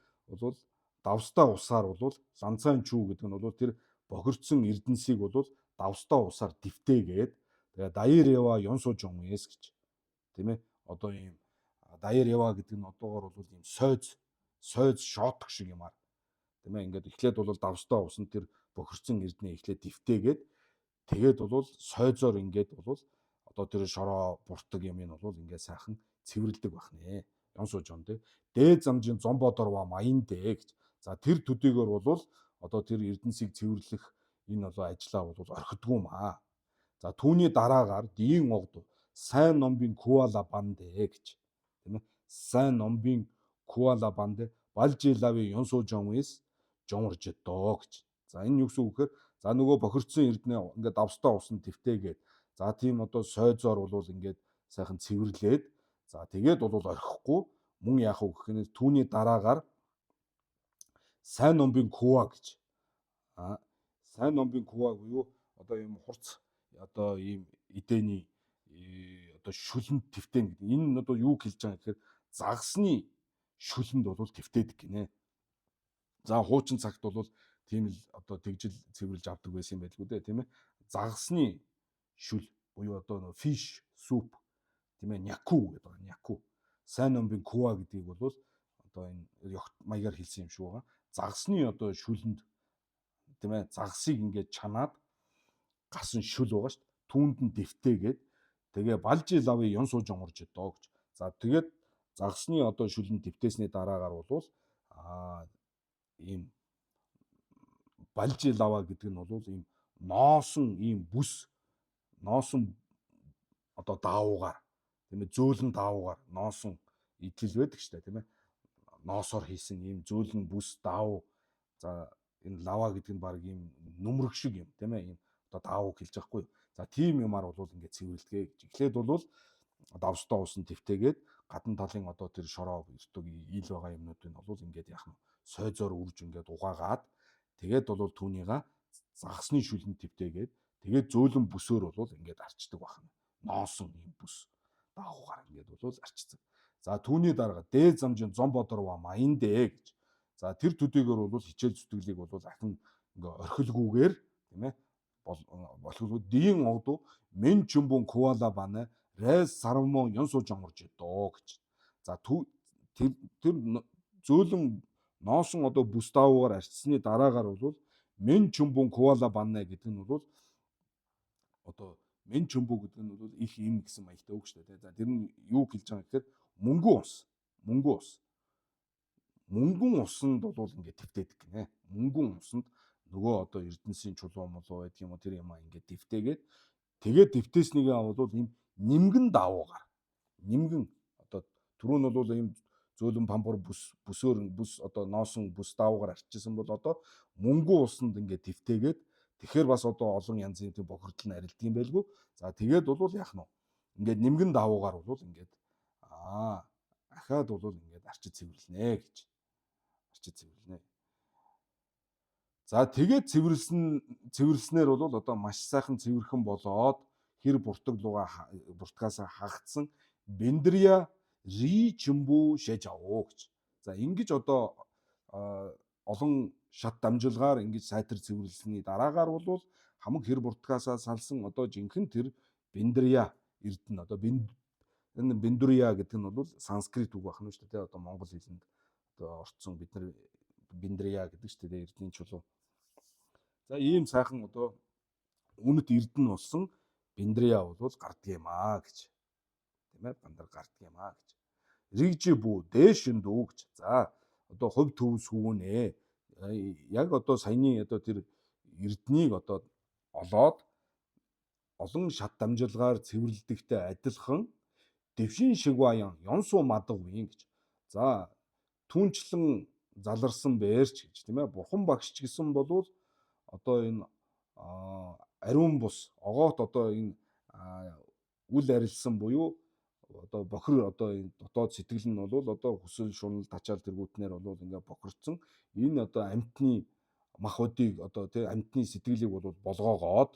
бол давстаа усаар бол ланцайн чүү гэдэг нь бол тэр бохирдсон эрдэнсийг бол давстаа усаар дэвтээгээд тэгээ дайрева ёнсу жомс гэж тийм ээ. Одоо ийм дайрева гэдэг нь одоогоор бол ийм сойз шоотг шиг юмар тийм ээ. Ингээд эхлээд бол давстаа усанд тэр бохирдсон эрдэнэ эхлээд дэвтээгээд тэгээд бол сойзоор ингээд бол одоо тэр шороо буртаг юм нь бол ингээд сайхан цэвэрлдэг байх нэ. Ёнсу жом тий. Дээд замжийн зомбодорва маяндэ гэж. За тэр төдийгөр бол одоо тэр эрдэнсийг цэвэрлэх энэ бол ажлаа бол орхидгүй маа. За түүний дараагаар дийн огд сайн номбын куала бандэ гэж тийм ээ. Сайн номбын куала бандэ балжилави ёнсу жомис жоморжэддоо гэж. За энэ юу гэсэн үг гэхээр за нөгөө бохирдсон эрдэнэ ингээд давстаа усанд дэвтээгээд за тийм одоо сойзоор бол ингээд сайхан цэвэрлээд за тэгээд бол орхихгүй мөн яах вэ гэхээр түүний дараагаар сайн номбын куа гэж. Сайн номбын куа буюу одоо ийм хурц одоо ийм эдэний одоо шүлэнд твтэн гэдэг. Энэ нь одоо юу хэлж байгаа гэхээр загсны шүлэнд бол твтээдэг гинэ. За хуучин цагт бол тийм л одоо тэгжил цэвэрлж авдаг байсан юм байлгүй дээ тийм ээ. Загсны шүл буюу одоо фиш суп тийм ээ няку гэдэг байгаа. Няку. Сайн номбын куа гэдгийг бол одоо энэ ёгт маягаар хэлсэн юм шиг байгаа. Загсны одоо шүлэнд тийм ээ загсыг ингээд чанаад гасан шүл байгаа шүү дээ. Түүнд нь дэвтээгээд тэгээ балжи лави ён сууж онгорж өдөө гэж. За тэгээд загсны одоо шүлэнд дэвтээсний дараагаар бол ийм балжи лава гэдэг нь бол ийм ноосон ийм бүс ноосон одоо даавуугаар тийм ээ зөөлөн даавуугаар nooсон идэл байдаг шүү дээ тийм ээ. Ноосоор хийсэн ийм зөөлөн бүс даав. За энэ лава гэдэг нь баг ийм нүмерэг шиг юм тийм ээ. Ийм одоо даавууг хэлж байхгүй юу. За тийм юмар бол ингээд цэвэрлэгээ гэж. Эхлээд бол давстаа усан твтээгээд гадна талын одоо тэр шороо ирдэг ил байгаа юмнуудыг бол ингээд яах нь сойзоор үрж ингээд угаагаад тэгээд бол түүнийга загсны шүлэнд твтээгээд тэгээд зөөлөн бүсөөр бол ингээд арчдаг байна. Ноосон юм бүс. даавуугаар ингээд бол арчсан. За түүний дараа дээд замжийн Зомбодорва Маиндэ гэж. За тэр төдийгөр бол хичээл зүтгэлийг бол ахин ингээ орхилгүйгээр тийм ээ болохгүй дийн огдуу мен чумбун куала бана рэс сарвмон ёнсуу жамурж доо гэж. За тэр зөөлөн ноосон одоо бүс даавуугаар арчсны дараагаар бол мен чумбун куала бана гэдэг нь бол одоо мен чумбу гэдэг нь бол их юм гэсэн маягтай үг шүү дээ. За тэр нь юу хэлж байгаа гэхээр мөнгөн ус. Мөнгөн усанд бол ингээд твтээдэг гинэ. Мөнгөн усанд нөгөө одоо Эрдэнэсийн чулуу молоо байдаг юм уу тэр юм ингээд твтээгээд тэгээд твтээснийгээ бол ийм нимгэн даавуугаар нимгэн одоо түрүү нь бол ийм зөөлөн пампур бүс одоо nooсон бүс даавуугаар арчижсэн бол одоо мөнгөн усанд ингээд твтээгээд тэгэхээр бас одоо олон янзын тийм бохирдол нь арилдаг юм байлгүй. За тэгээд бол яах нь ингээд нимгэн даавуугаар бол ингээд ахаад бол ингээд арчиж цэвэрлэнэ гэж. За тэгээд цэвэрлснээр бол одоо маш сайхан цэвэрхэн болоод хэр буртгаас хагацсан бендрия ри чимбу шэжао гэж. За ингэж одоо олон шат дамжуулгаар ингэж сайтар цэвэрлсэний дараагаар бол хамаг хэр буртгаас салсан одоо жинхэнэ тэр бендрия эрдэнэ одоо энэ бендурия гэдэг нь бол санскрит үг байна шүү дээ. Одоо монгол хэлэнд одоо орцсон бид нар бендрия гэдэг шүү дээ эрдэнэ чулуу. За ийм сайхан одоо үнэт эрдэнэ болсон бендрия бол гарддаг юм гэж. Тийм ээ бандар гарддаг юм гэж. Ригжи бүү дэшин дүү гэж. За одоо хувь төв сүүнэ. Яг одоо саяны одоо тэр эрднийг одоо олоод олон шат дамжуулгаар цэвэрлдэгтэй адилхан дэвшин шиг баян ёнсуу мадаг үин гэж. За түнчлэн заларсан бээрч гэж тийм ээ бурхан багш ч гэсэн болвол одоо энэ ариун бус огоот одоо энэ үл арилсан буюу одоо бохир одоо энэ дотоод сэтгэл нь бол одоо хүсэл шунал тачаал тэргүүтнэр бол ингээ бохирцсон энэ одоо амьтны мах өдийг одоо тий амьтны сэтгэлийг бол болгоогоод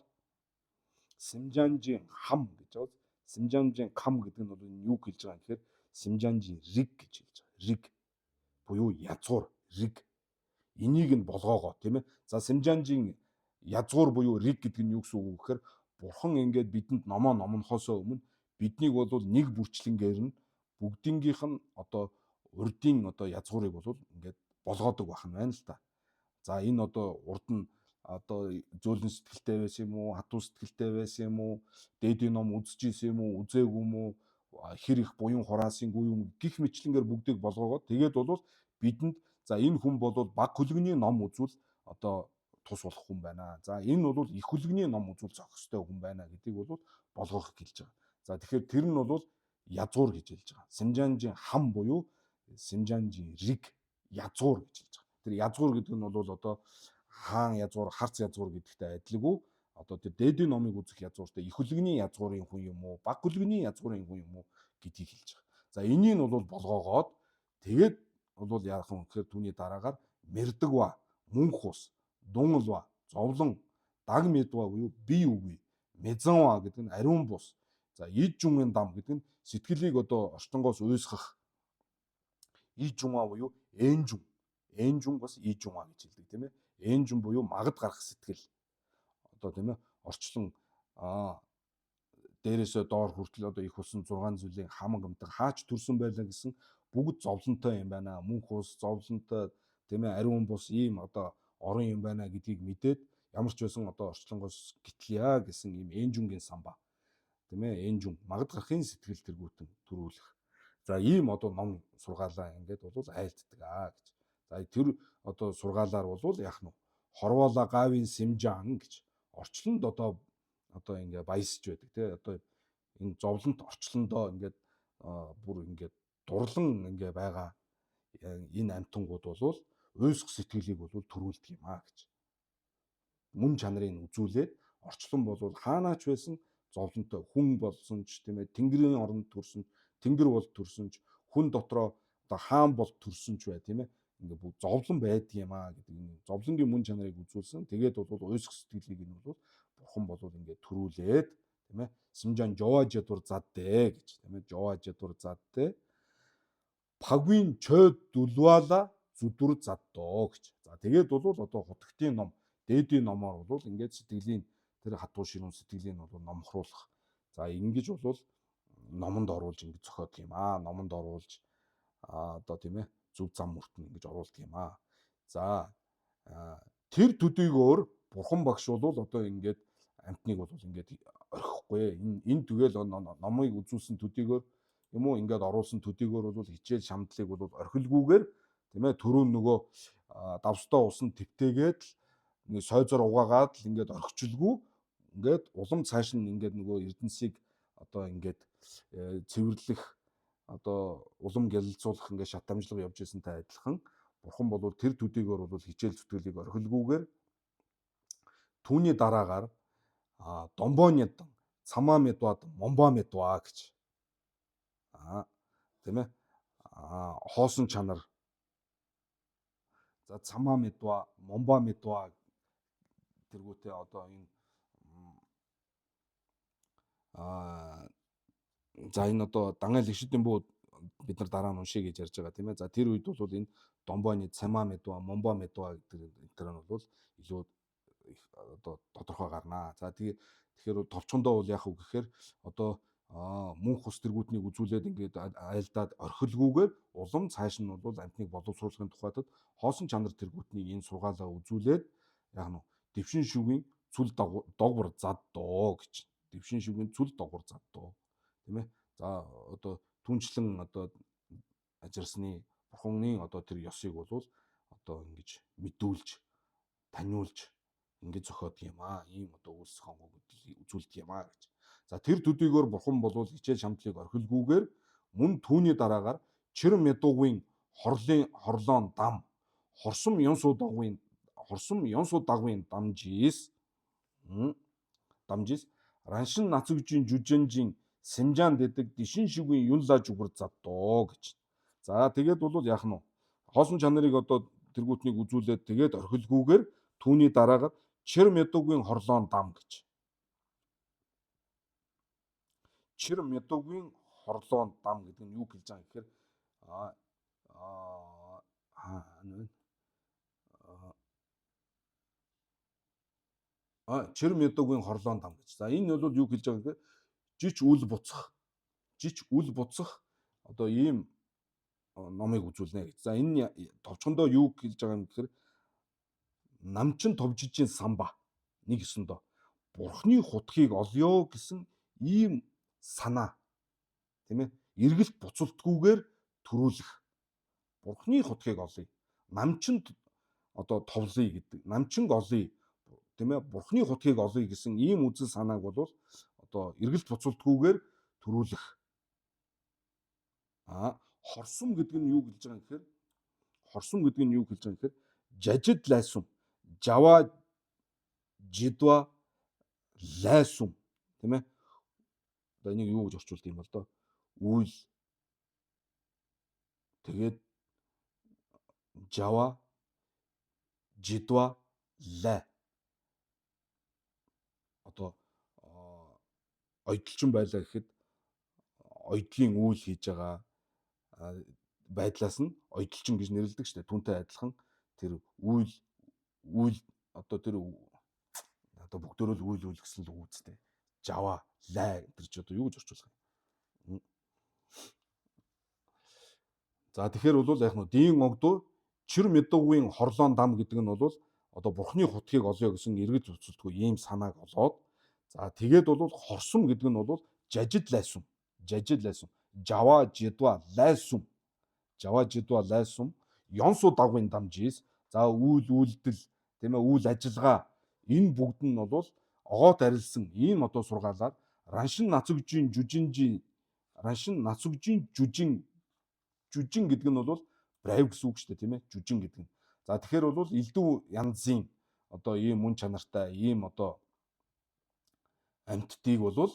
Симжанжийн хам гэж байна. Симжанжийн хам гэдэг нь бол юу хэлж байгаа юм гэхээр Симжанжийн риг гэж хэлж байгаа. Риг буюу язгуур риг. Энийг нь болгоогоо тийм ээ. За Симжанжийн язгуур буюу риг гэдэг нь юу гэсэн үг вэ гэхээр бурхан ингээд бидэнд номонхосоо өмнө биднийг бол нэг бүрчлэнгээр нь бүгднгийнх нь одоо урдын одоо язгуурыг бол ингээд болгоодог байх нь байна л да. За энэ одоо урд нь одоо зөөлөн сэтгэлтэй байсан юм уу, хатуу сэтгэлтэй байсан юм уу, дээдийн ном үзэж исэн юм уу, үзээгүй юм уу, хэр их буян хураасынгүй юм гих мэтлэнгээр бүгдийг болгоогоод тэгээд бол бидэнд за энэ хүн бол баг хөлгөний ном үзвэл одоо тус болох хүн байна. За энэ бол их хөлгөний ном үзвэл зохих ёстой хүн байна гэдгийг бол болгох хэлж байгаа. За тэгэхээр тэр нь бол язгуур гэж хэлж байгаа. Симжанжийн хам буюу Симжанжийн риг язгуур гэж хэлж байгаа. Тэр язгуур гэдэг нь бол одоо хаан язгуур, харц язгуур гэдэгтэй адилгүй. Одоо тэр дээдийн номыг үзэх язгууртай их хөлгөний язгуурын хүн юм уу, баг хөлгөний язгуурын хүн юм уу гэдгийг хэлж байгаа. За энийг нь бол болгоогоод тэгээд бол яах вэ гэхээр түүний дараагаар мэрдэгва, мөнх ус, дунгалва, зовлон, даг мэдва буюу бие үгүй, мэзанва гэдэг нь ариун бус. За ид жумын дам гэдэг нь сэтгэлийг одоо орчтонгоос уйсгах. Ид жумаа буюу энжүн. Энжүн бас ид жумаа гэж хэлдэг тийм ээ. Энжүн буюу магад гарах сэтгэл. Одоо тийм ээ орчлон дээрээсээ доор хүртэл одоо их усан 6 зүйлийн хамаг амтан хаач төрсөн байлаа гэсэн бүгд зовлонтой юм байна. Мөнх ус зовлонтой тийм ээ ариун бус ийм одоо орон юм байна гэдгийг мэдээд ямар ч байсан одоо орчлонгоос гитлья гэсэн ийм энжүнгийн самба. Тийм ээ энжүн магад гарахын сэтгэл тэргүүтэн төрүүлэх. За ийм одоо ном сургаалаа ингээд бол айлддаг гэж. За тэр одоо сургаалаар бол яах нь хорвоола гавийн симжаан гэж орчлонд одоо ингээ баясж байдаг тий одоо энэ зовлонт орчлондоо ингээд бүр ингээд дурлан ингээ байгаа энэ амтангууд бол уйсх сэтгэлийг бол төрүүлдэг юм гэж. Мөн чанарыг үзүүлээд орчлон бол хаанаач байсан зовлонтой хүн болсон ч тийм ээ тэнгэрийн оронд төрсөн тэнгэр бол төрсөн ч хүн дотроо одоо хаан бол төрсөн ч бай тийм ээ ингээ бүх зовлон байдаг юм гэдэг энэ зовлонгийн мөн чанарыг үзүүлсэн. Тэгээд бол уйсх сэтгэлийг нь бол бурхан бол ингээ төрүүлээд тийм ээ. Симжан жова жадвар задтэй гэж тийм ээ. Жова жадвар задтэй. Пагвин чойд дулвала зүдүр заддоо гэж. За тэгээд бол одоо хутагтын ном, дээдийн номоор бол ингээд сэтгэлийн тэр хатуу ширүүн сэтгэлийн бол номхруулах. За ингэж бол номонд оруулж ингэж зохиодог юм аа. Номонд оруулж одоо тийм ээ зөв зам мөртөн ингэж оруулдаг юм аа. За тэр төдийгөөр бурхан багш бол одоо ингээд амтныг бол ингээд орхихгүй. Энэ тэгэл номыг үзүүлсэн төдийгөөр юм уу ингээд оруулсан төдийгөөр бол хичээл шамдлыг бол орхилгүйгээр тийм ээ түрүүн нөгөө давстаа усан твтээгээд нэг сойзоор угаагаад л ингээд орхичлгүй ингээд улам цааш нь ингээд нөгөө эрдэнсийг одоо ингээд цэвэрлэх одоо улам гялалзуулах ингээд шат амжилга явж байсантай адилхан бурхан бол тэр төдийгөөр бол хичээл зүтгэлийг орхилгүйгээр түүний дараагаар домбонед цамаа медвад момба медва гэж тийм ээ хоосон чанар за цамаа медва момба медва тэргүүтээ одоо энэ за энэ одоо дангаал ишидэн буу бид нар дараа нь уншия гэж ярьж байгаа тийм ээ. За тэр үед бол энэ домбоны цамаа медва момба медва гэдэг нь бол илүү одоо тодорхой гарнаа. За тэгэхээр товчхондоо бол яах вэ гэхээр одоо мөнх ус тэргүүтнийг үзүүлээд ингээд айлдаад орхилгүйгээр улам цааш нь бол амтныг боловсруулахын тухайд хоосон чанар тэргүүтнийг энэ сургаалаа үзүүлээд яах нь дэвшин шүгийн цүл догвор заддоо гэж. Дэвшин шүгийн цүл догвор заддоо. Тийм ээ. За одоо түнчлэн одоо ажирсны бурханы одоо тэр ёсыг бол одоо ингэж мэдүүлж таниулж ингэж зохиодог юм аа. Ийм одоо үйлс хонгог үзүүлдэг юм аа гэж. За тэр төдийгөөр бурхан бол хичээл шамдлыг орхилгүйгээр мөн түүний дараагаар чир медугийн хорлоон дам хорсом ёнсуу дагвын дамжис раншин нацгжин жүжэнжин сэмжаан дэдэг дишин шүгийн юнлаж үгэр заддоо гэж. За тэгээд бол яах нь хоосон чанарыг одоо тэргүүтнийг үзүүлээд тэгээд орхилгүйгээр түүний дараагаар чир медугийн хорлоон дам гэж. Чир медугийн хорлоон дам гэдэг нь юу хэлж байгаа гэхээр чир медугийн хорлоон дам гэж. За энэ бол юу хэлж байгаа гэхээр жич үл буцах одоо ийм номыг үзүүлнэ гэж. За энэ товчхондоо юу хэлж байгаа юм гэхээр намчин товжижийн самба нэг өсөндөө бурхны хутгийг олё гэсэн ийм санаа тийм ээ эргэлт буцалтгүйгээр төрүүлэх бурхны хутгийг олъё намчинд одоо товлъё гэдэг намчинг олъё тийм ээ бурхны хутгийг олъё гэсэн ийм үзэл санааг бол одоо эргэлт буцалтгүйгээр төрүүлэх хорсом гэдэг нь юу гэлж байгаа юм гэхээр жажид лайсум жава жидва лайсум тийм ээ одоо энийг юу гэж орчуулдаг юм бол доо үйл тэгээд жава жидва лай одоо ойдлчин байлаа гэхэд ойдлын үйл хийж байгаа байдлаас нь ойдлчин гэж нэрлэдэг шүү дээ. Түүнтэй адилхан тэр үйл одоо тэр одоо бүгдөө л үйл гэсэн л үг үстэй. Жава, лай тэр ч одоо юу гэж орчуулах юм. За тэгэхээр бол яг нь дийн огдуу чир медугийн хорлоон дам гэдэг нь бол одоо бурхны хутгийг олё гэсэн эргэж буцалтгүй ийм санааг олоод за тэгээд бол хорсом гэдэг нь бол жажид лайсум жава жидва лайсум ёнсуу дагвын дамжис за үйлдэл тийм ээ үйл ажиллагаа энэ бүгд нь бол огоот арилсан ийм одоо сургаалаар раншин нацгжин жүжин гэдэг нь бол брайв гэсэн үг шүү дээ тийм ээ жүжин гэдэг нь. За тэгэхээр бол элдв янзын одоо ийм мөн чанартай ийм одоо амьтдыг бол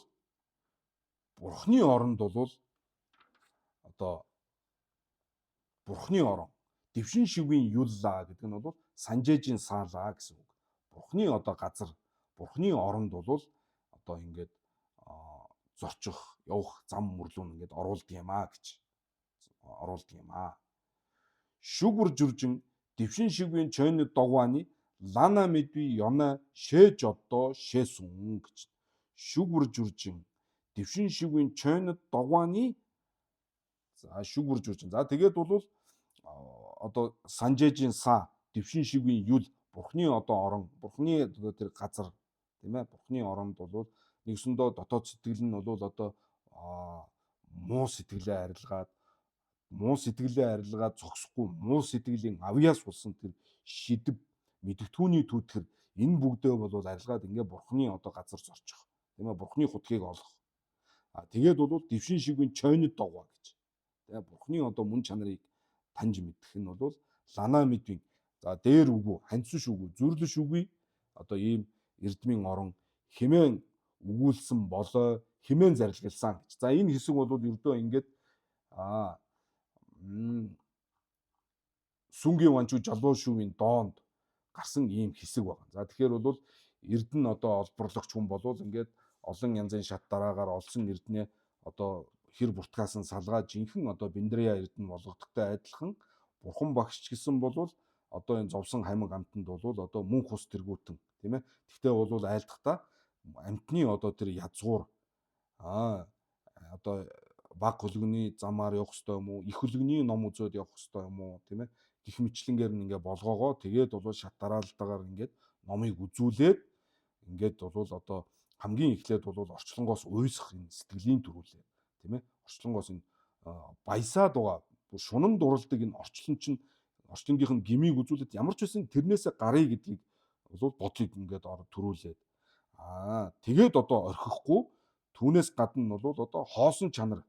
бурхны оронд бол одоо бурхны орон дэвшин шивгийн юллаа гэдэг нь бол санжээжийн саалаа гэсэн үг. Бурхны одоо газар бурхны оронд бол одоо ингээд зорчих, явах зам мөрлүүн ингээд оруулдаг юм аа гэж. Оруулдаг юм аа. Шүгүр жүржин дэвшин шигвийн чойны догвааны лана мэдви ёна шээж одоо шээсүн гэж. Шүгүр жүржин дэвшин шигвийн чойны догвааны за шүгүр жүржин. За тэгээд бол одоо санжээжийн са дэвшин шигвийн юл бурхны одоо орон, бурхны одоо тэр газар тийм ээ, бурхны оронд бол нэгсэндөө дотоод сэтгэл нь бол одоо муу сэтгэлээ арилгаад зогсохгүй муу сэтгэлийн авьяас болсон тэр шидэв мэдгтүүний түүтгэр энэ бүгдээ бол арилгаад ингээ бурхны одоо газар зорчих тийм ээ, бурхны хутгийг олох. Тэгээд бол дэвшин шигвийн чойнод догва гэж. Тэгээ бурхны одоо мөн чанарыг таньж мэдэх нь бол лана мэдвийн за дээр үгүй, ханьцш үгүй, зүрлэш үгүй одоо ийм эрдмийн орон хэмээн өгүүлсэн болоо хэмээн зарилгалсан гэж. За энэ хэсэг бол ердөө ингээд сүнгийн ванчуу жалуу шүүгийн доонд гарсан ийм хэсэг байна. За тэгэхээр бол эрдэнэ одоо олборлогч хүн болвол ингээд олон янзын шат дараагаар олсон эрдэнэ одоо хэр буртгаас нь салгаад жинхэнэ одоо Биндрия эрдэнэ болгодогтой адилхан бурхан багш ч гэсэн болвол одоо энэ зовсон хамиг амтанд бол одоо мөнх ус тэргүүтэн тийм ээ. Тэгтээ бол айлтгата амтны одоо тэр язгуур одоо баг хөлгөний замаар явах ёстой юм уу? Их хөлгөний ном үзээд явах ёстой юм уу? Тийм ээ. Гэх мэтлэнгээр нь ингээ болгоогоо тэгээд бол шат дараалтаагаар ингээд номыг үзүүлээд ингээд бол одоо хамгийн эхлээд бол орчлонгоос уйсах энэ сэтгэлийн төрүүлээ. Тийм ээ. Орчлонгоос энэ баясаад байгаа шунам дуралдаг энэ орчлон чинь орчлонгийнх нь гмийг үзүүлээд ямар ч үсэн тэрнээсээ гарыг гэдгийг бол бодлыг ингээд төрүүлээд тэгээд одоо орхихгүй түүнээс гадна бол одоо хоосон чанар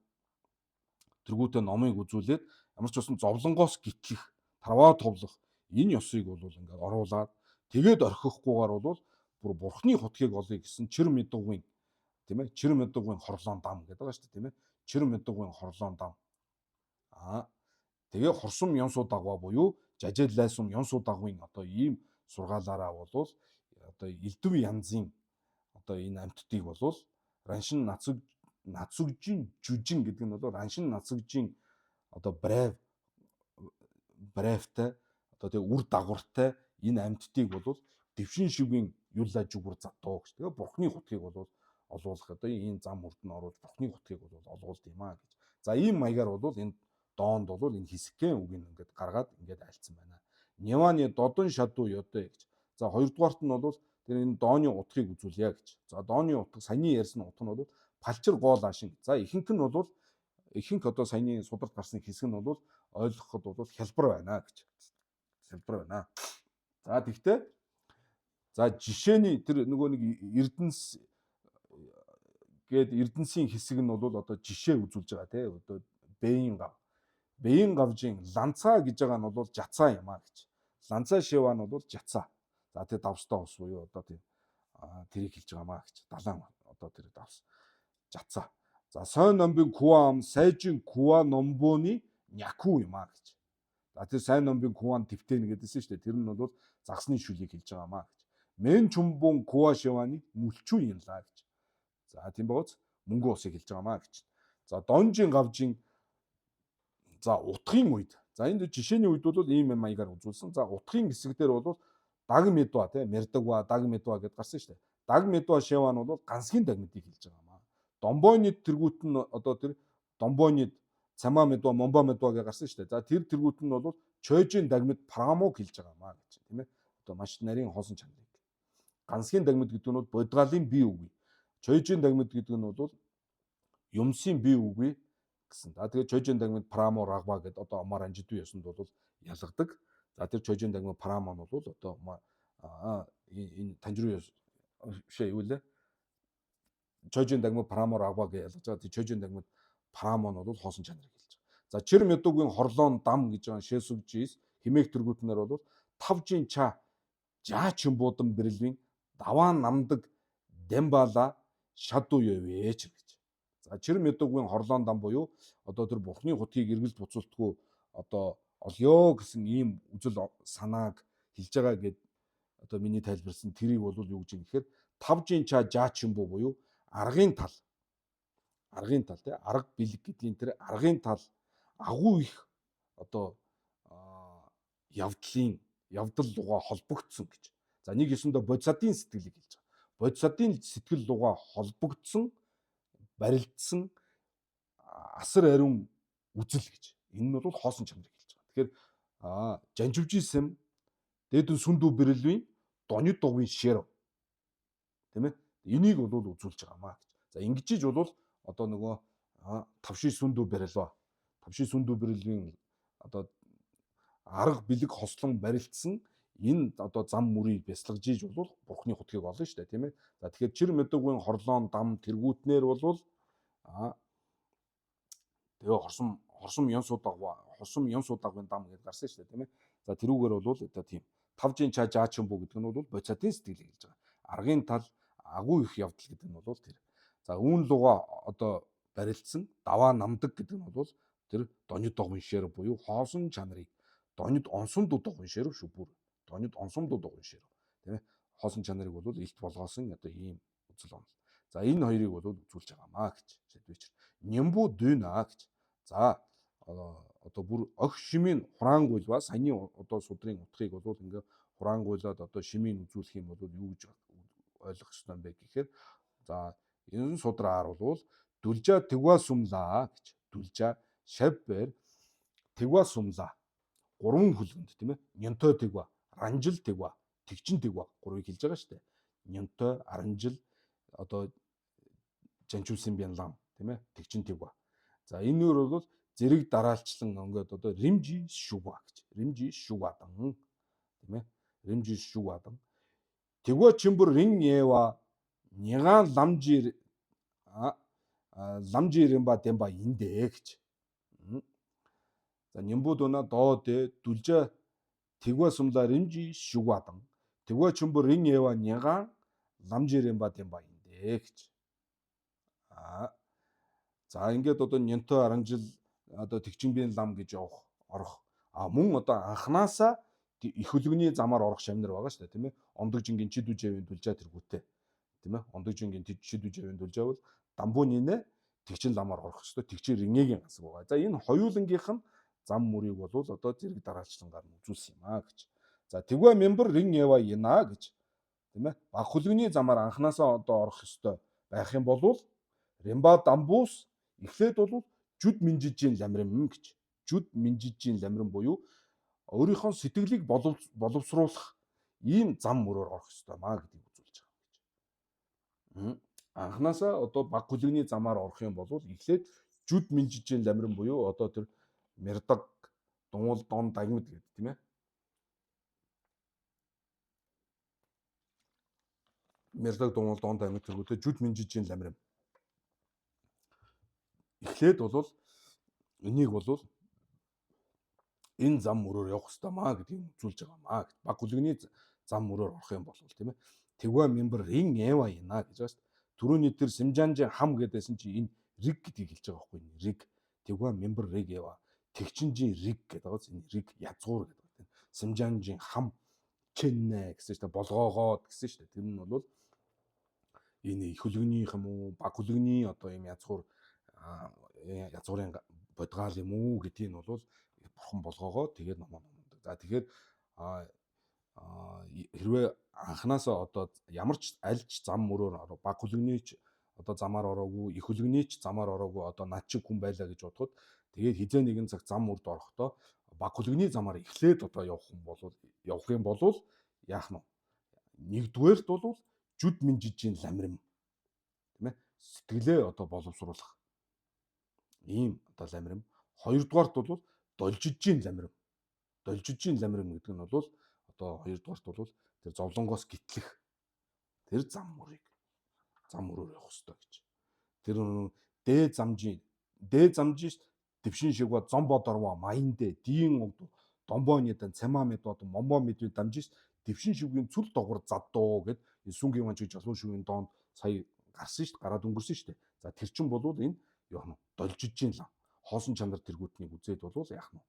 тэргүүтээ номыг үзүүлээд ямар ч үсэн зовлонгоос гитлэх тарваа товлох энэ ёсыг бол ингээд оруулаад тэгээд орхихгүйгээр бол бүр бурхны хутгийг олъё гэсэн чир мэдгүйн тийм ээ, чир мэдгүйн хорлоон дам гэдэг байгаа шүү дээ тийм ээ, чир мэдгүйн хорлоон дам тэгээ хорсом ёнсуу дагва буюу жажиллайсум ёнсуу дагвын одоо ийм сургаалаараа бол одоо элдв янзын одоо энэ амьтдыг бол раншин нацгжин жүжин гэдэг нь бол раншин нацгжин одоо брайвтай одоо тэгээ үр дагавартай энэ амьтдыг бол дэвшин шивгийн юлла жүгүр задуу гэж. Тэгээ бурхны хутгийг бол олуулах одоо ийм зам хүрдэн оруулж бурхны хутгийг бол олуулд юм аа гэж. За ийм маягаар бол энэ доонд бол энэ хэсэгхэн үг ингээд гаргаад ингээд альцсан байна. Няваны додон шадуу ёдэ гэж. За хоёрдугаарт нь бол тэр энэ дооны утгыг үзүүлье гэж. За дооны утга саяны ярьсан утга нь бол палчир гол ашин. За ихэнх нь бол ихэнх одоо саяны сударт гарсан хэсэг нь бол ойлгоход бол хялбар байна гэж. Хялбар байна. За тэгтээ за жишээний тэр нөгөө нэг эрдэнэс гээд эрдэнсийн хэсэг нь бол одоо жишээ үзүүлж байгаа тий. Одоо Бэйн гавжийн ланцаа гэж байгаа нь бол жацаа юм аа гэж. Ланцаа шиваа нь бол жацаа. За тэр давстай ус буюу одоо тийм тэрийг хэлж байгаа маа гэж. Далайн одоо тэр давс жацаа. За сайн номбын куам сайжин куа номбоны няку юм аа гэж. За тэр сайн номбын куан твтэн гэдээсэн шүү дээ. Тэр нь бол загсны шүлийг хэлж байгаа маа гэж. Мен чумбун куа шиваны мүлчүү юм лаа гэж. За тийм бооз мөнгө усыг хэлж байгаа маа гэж. За донжин гавжин за утгын үед. За энд жишээний үед бол ийм маягаар үзүүлсэн. За утгын хэсэг дээр бол даг медва тий мердэгва даг медва гэдээ гарсан шүү дээ. Даг медва шиваа нь бол ганцгийн дагмидыг хэлж байгаа маа. Домбойнид тэргүүт нь одоо тэр домбойнид цама медва момба медва гэж гарсан шүү дээ. За тэр тэргүүт нь бол чойжийн дагмид прамог хэлж байгаа маа гэж тийм ээ. Одоо маш нарийн хоосон чанарыг. Ганцгийн дагмид гэдэг нь бол бодгалын бие үгүй. Чойжийн дагмид гэдэг нь бол юмсын бие үгүй гэсэн. За тэгээд чойжийн дагмид прамо рагва гэдэг одоо омар анжидгүй ясанд бол ялгадаг. За тэр чойжийн дагмид прамо нь бол одоо энэ танжируу бишээ юу лээ. Чойжийн дагмид прамо рагва гэж ялгаж байгаа. Тэр чойжийн дагмид прамо нь бол хоосон чанарыг хэлж байгаа. За чир медугийн хорлоон дам гэж байгаа шэсүгжис химээх тэргүүтнэр бол тавжин ча жаач юм буудан бэрэлвийн даваа намдаг дембала шадуу явээч гэж. За чир медугийн хорлоон дам буюу одоо тэр бурхны хутгийг эргэлт буцуултгүй одоо олё гэсэн ийм үзэл санааг хэлж байгаа гэд одоо миний тайлбарсан тэрийг бол юу гэж юм гэхээр тавжин ча жаач юм буюу аргын тал. аргын тал тий арга бэлэг гэдгийн тэр аргын тал агуу их одоо явдал руугаа холбогдсон гэж. За нэг ёсондоо бодисадын сэтгэлийг хэлж байгаа. Бодисадын сэтгэл руугаа холбогдсон барилдсан асар ариун үзэл гэж. Энэ нь бол хоосон чанарыг хэлж байгаа. Тэгэхээр жанживжисэм дэдэн сүндүү бэрэлвийн донёд дугуйн шэр тийм ээ. Энийг бол үзүүлж байгаамаа гэж. За ингэж бол одоо нөгөө тавшин сүндүү барилва. Тавшин сүндүү бэрэлвийн одоо арга бэлэг хослон барилдсан энэ одоо зам мөрийг бясалгаж бол бурхны хутгийг олно шүү дээ тийм ээ. За тэгэхээр чир мэдэггүй хорлоон дам тэргүүтнэр бол тэгээ хорсом ён судагын дам гэдээ гарсан шүү дээ тийм ээ. За тэрүүгээр бол одоо тийм тавжин чаа жаачин бүү гэдэг нь бол бодисадын сэтгэлийг хэлж байгаа. Аргын тал агуу их явдал гэдэг нь бол тэр. За үүн луга одоо барилдсан даваа намдаг гэдэг нь бол тэр донёд догвын шэр буюу хоосон чанарыг донёд онсон дудгын шэр шүү бүр. Донёд онсон дудгын шэр тийм ээ. Хоосон чанарыг бол илт болгоосон одоо ийм үзэл онол. За энэ хоёрыг бол үзүүлж байгаамаа гэж сэдвэж. Нямбу дүйнаа гэж. За одоо бүр ох шимийн хураангуйлва саяны одоо судрын утгыг бол ингээ хураангуйлаад одоо шимийн үзүүлэх юм бол юу гэж ойлгох ёстой юм бэ гэхээр за энэ судраар бол дүлжа тэгва сумлаа гэж. Дүлжа шавбэр тэгва сумлаа. Гурван хөлгөнд тийм ээ. Нянтой тэгва, аранжил тэгва, тэгчин тэгва гурвыг хэлж байгаа шүү дээ. Нянтой, аранжил одоо жанчуусын бянлам тийм ээ. Тэгчин тэгва. За энэгээр бол зэрэг дараалчлан ингээд одоо римжи шуга гэж. Римжи шугадан тийм ээ. Римжи шугадан. Тэгва чимбэр рин ева нягаан ламжир римба демба индэ гэж. За нямбудуна дооде дүлжа тэгва сумла римжи шугадан. Тэгва чимбэр рин ева нягаан ламжир римба демба индэ гэж. За ингээд одоо нянтой аранжил одоо тэгчинбийн лам гэж явах орох. Мөн одоо анханасаа их хөлгөний замаар орох шавнар байгаа шүү дээ тийм ээ. Ондог жингийн чид үжэвийн дүлжаа тэргүүтээ тийм ээ. Ондог жингийн чид үжэвийн дүлжаа бол дамбуунинэ тэгчин ламаар орох шүү дээ. Тэгчин рингийн гасаг байгаа. За энэ хоёулангийнх нь зам мөрийг бол одоо зэрэг дараалчлангаар нь үзүүлсэн юм гэж. За тэгвэ мембер рин ява янаа гэж тийм ээ. Баг хөлгөний замаар анханасаа одоо орох ёстой байх юм бол ремба дамбуус эхлээд бол жүд минжижийн ламрим гэж. Жүд минжижийн ламрим буюу өөрийнхөө сэтгэлийг боловсруулах ийм зам мөрөөр орох ёстой маа гэдгийг үзүүлж байгаа гэж. Анханасаа одоо баг хөлгөний замаар орох юм бол эхлээд жүд минжижийн ламрим буюу одоо тэр мэрдэг дуул дон дагмид гэдэг тийм ээ. Мэрдэг дуул дон дагмид тэргүүтээ жүд минжижийн ламрим. Эхлээд бол энийг бол энэ зам мөрөөр явах ёстой маа гэдгийг үзүүлж байгаа маа. Баг хөлгөний зам мөрөөр орох юм бол тийм ээ. Тэгвэ мембер рин эва яна гэж байна шүү дээ. Түрүүний тэр Симжанжийн хам гэдээсэн чи энэ риг гэдгийг хэлж байгаа байхгүй энэ риг. Тэгвэ мембер риг эва тэгчинжийн риг гэдэг байгаа. Энэ риг язгуур гэдэг байна. Симжанжийн хам чиннэ гэсэн шүү дээ. Болгоогоод гэсэн шүү дээ. Тэр нь бол энэ их хөлгөний юм уу баг хөлгөний одоо юм язгуурын бодгаал юм уу гэдгийг нь бол бурхан болгоогоо тэгээд номоо номдог. За тэгэхээр хэрвээ анханасаа одоо ямар ч альч зам мөрөөр баг хөлгөнийч одоо замаар ороогүй, их хөлгөнийч замаар ороогүй одоо над чиг хүн байлаа гэж бодоход тэгээд хизээ нэгэн цаг зам мөрд орохдоо баг хөлгөний замаар эхлээд одоо явах юм бол яах нь вэ? Нэгдүгээрт бол жүд минжижийн ламрим тийм ээ сэтгэлээ одоо боловсруулах ийм одоо ламрим. Хоёрдугаарт бол должижийн ламрим. Должижийн ламрим гэдэг нь бол одоо хоёрдугаарт бол тэр зовлонгоос гитлэх тэр зам мөрөөр явах хэрэгтэй гэж. Тэр дээд замжийн дэвшин шигва зомбо дорва майндэ диин огд домбонидан цама мэдод момбо мэдвэ дамжиж дэвшин шигвийн цүл догвор заддуу гэд Сүнгийн ванчиг жолон шүгийн доонд сая гарсан шүү дээ. Гараад өнгөрсөн шүү дээ. За тэр чин бол энэ яах нь должижийн лам. Хоосон чанар тэргүүтнийг үзээд бол яах нь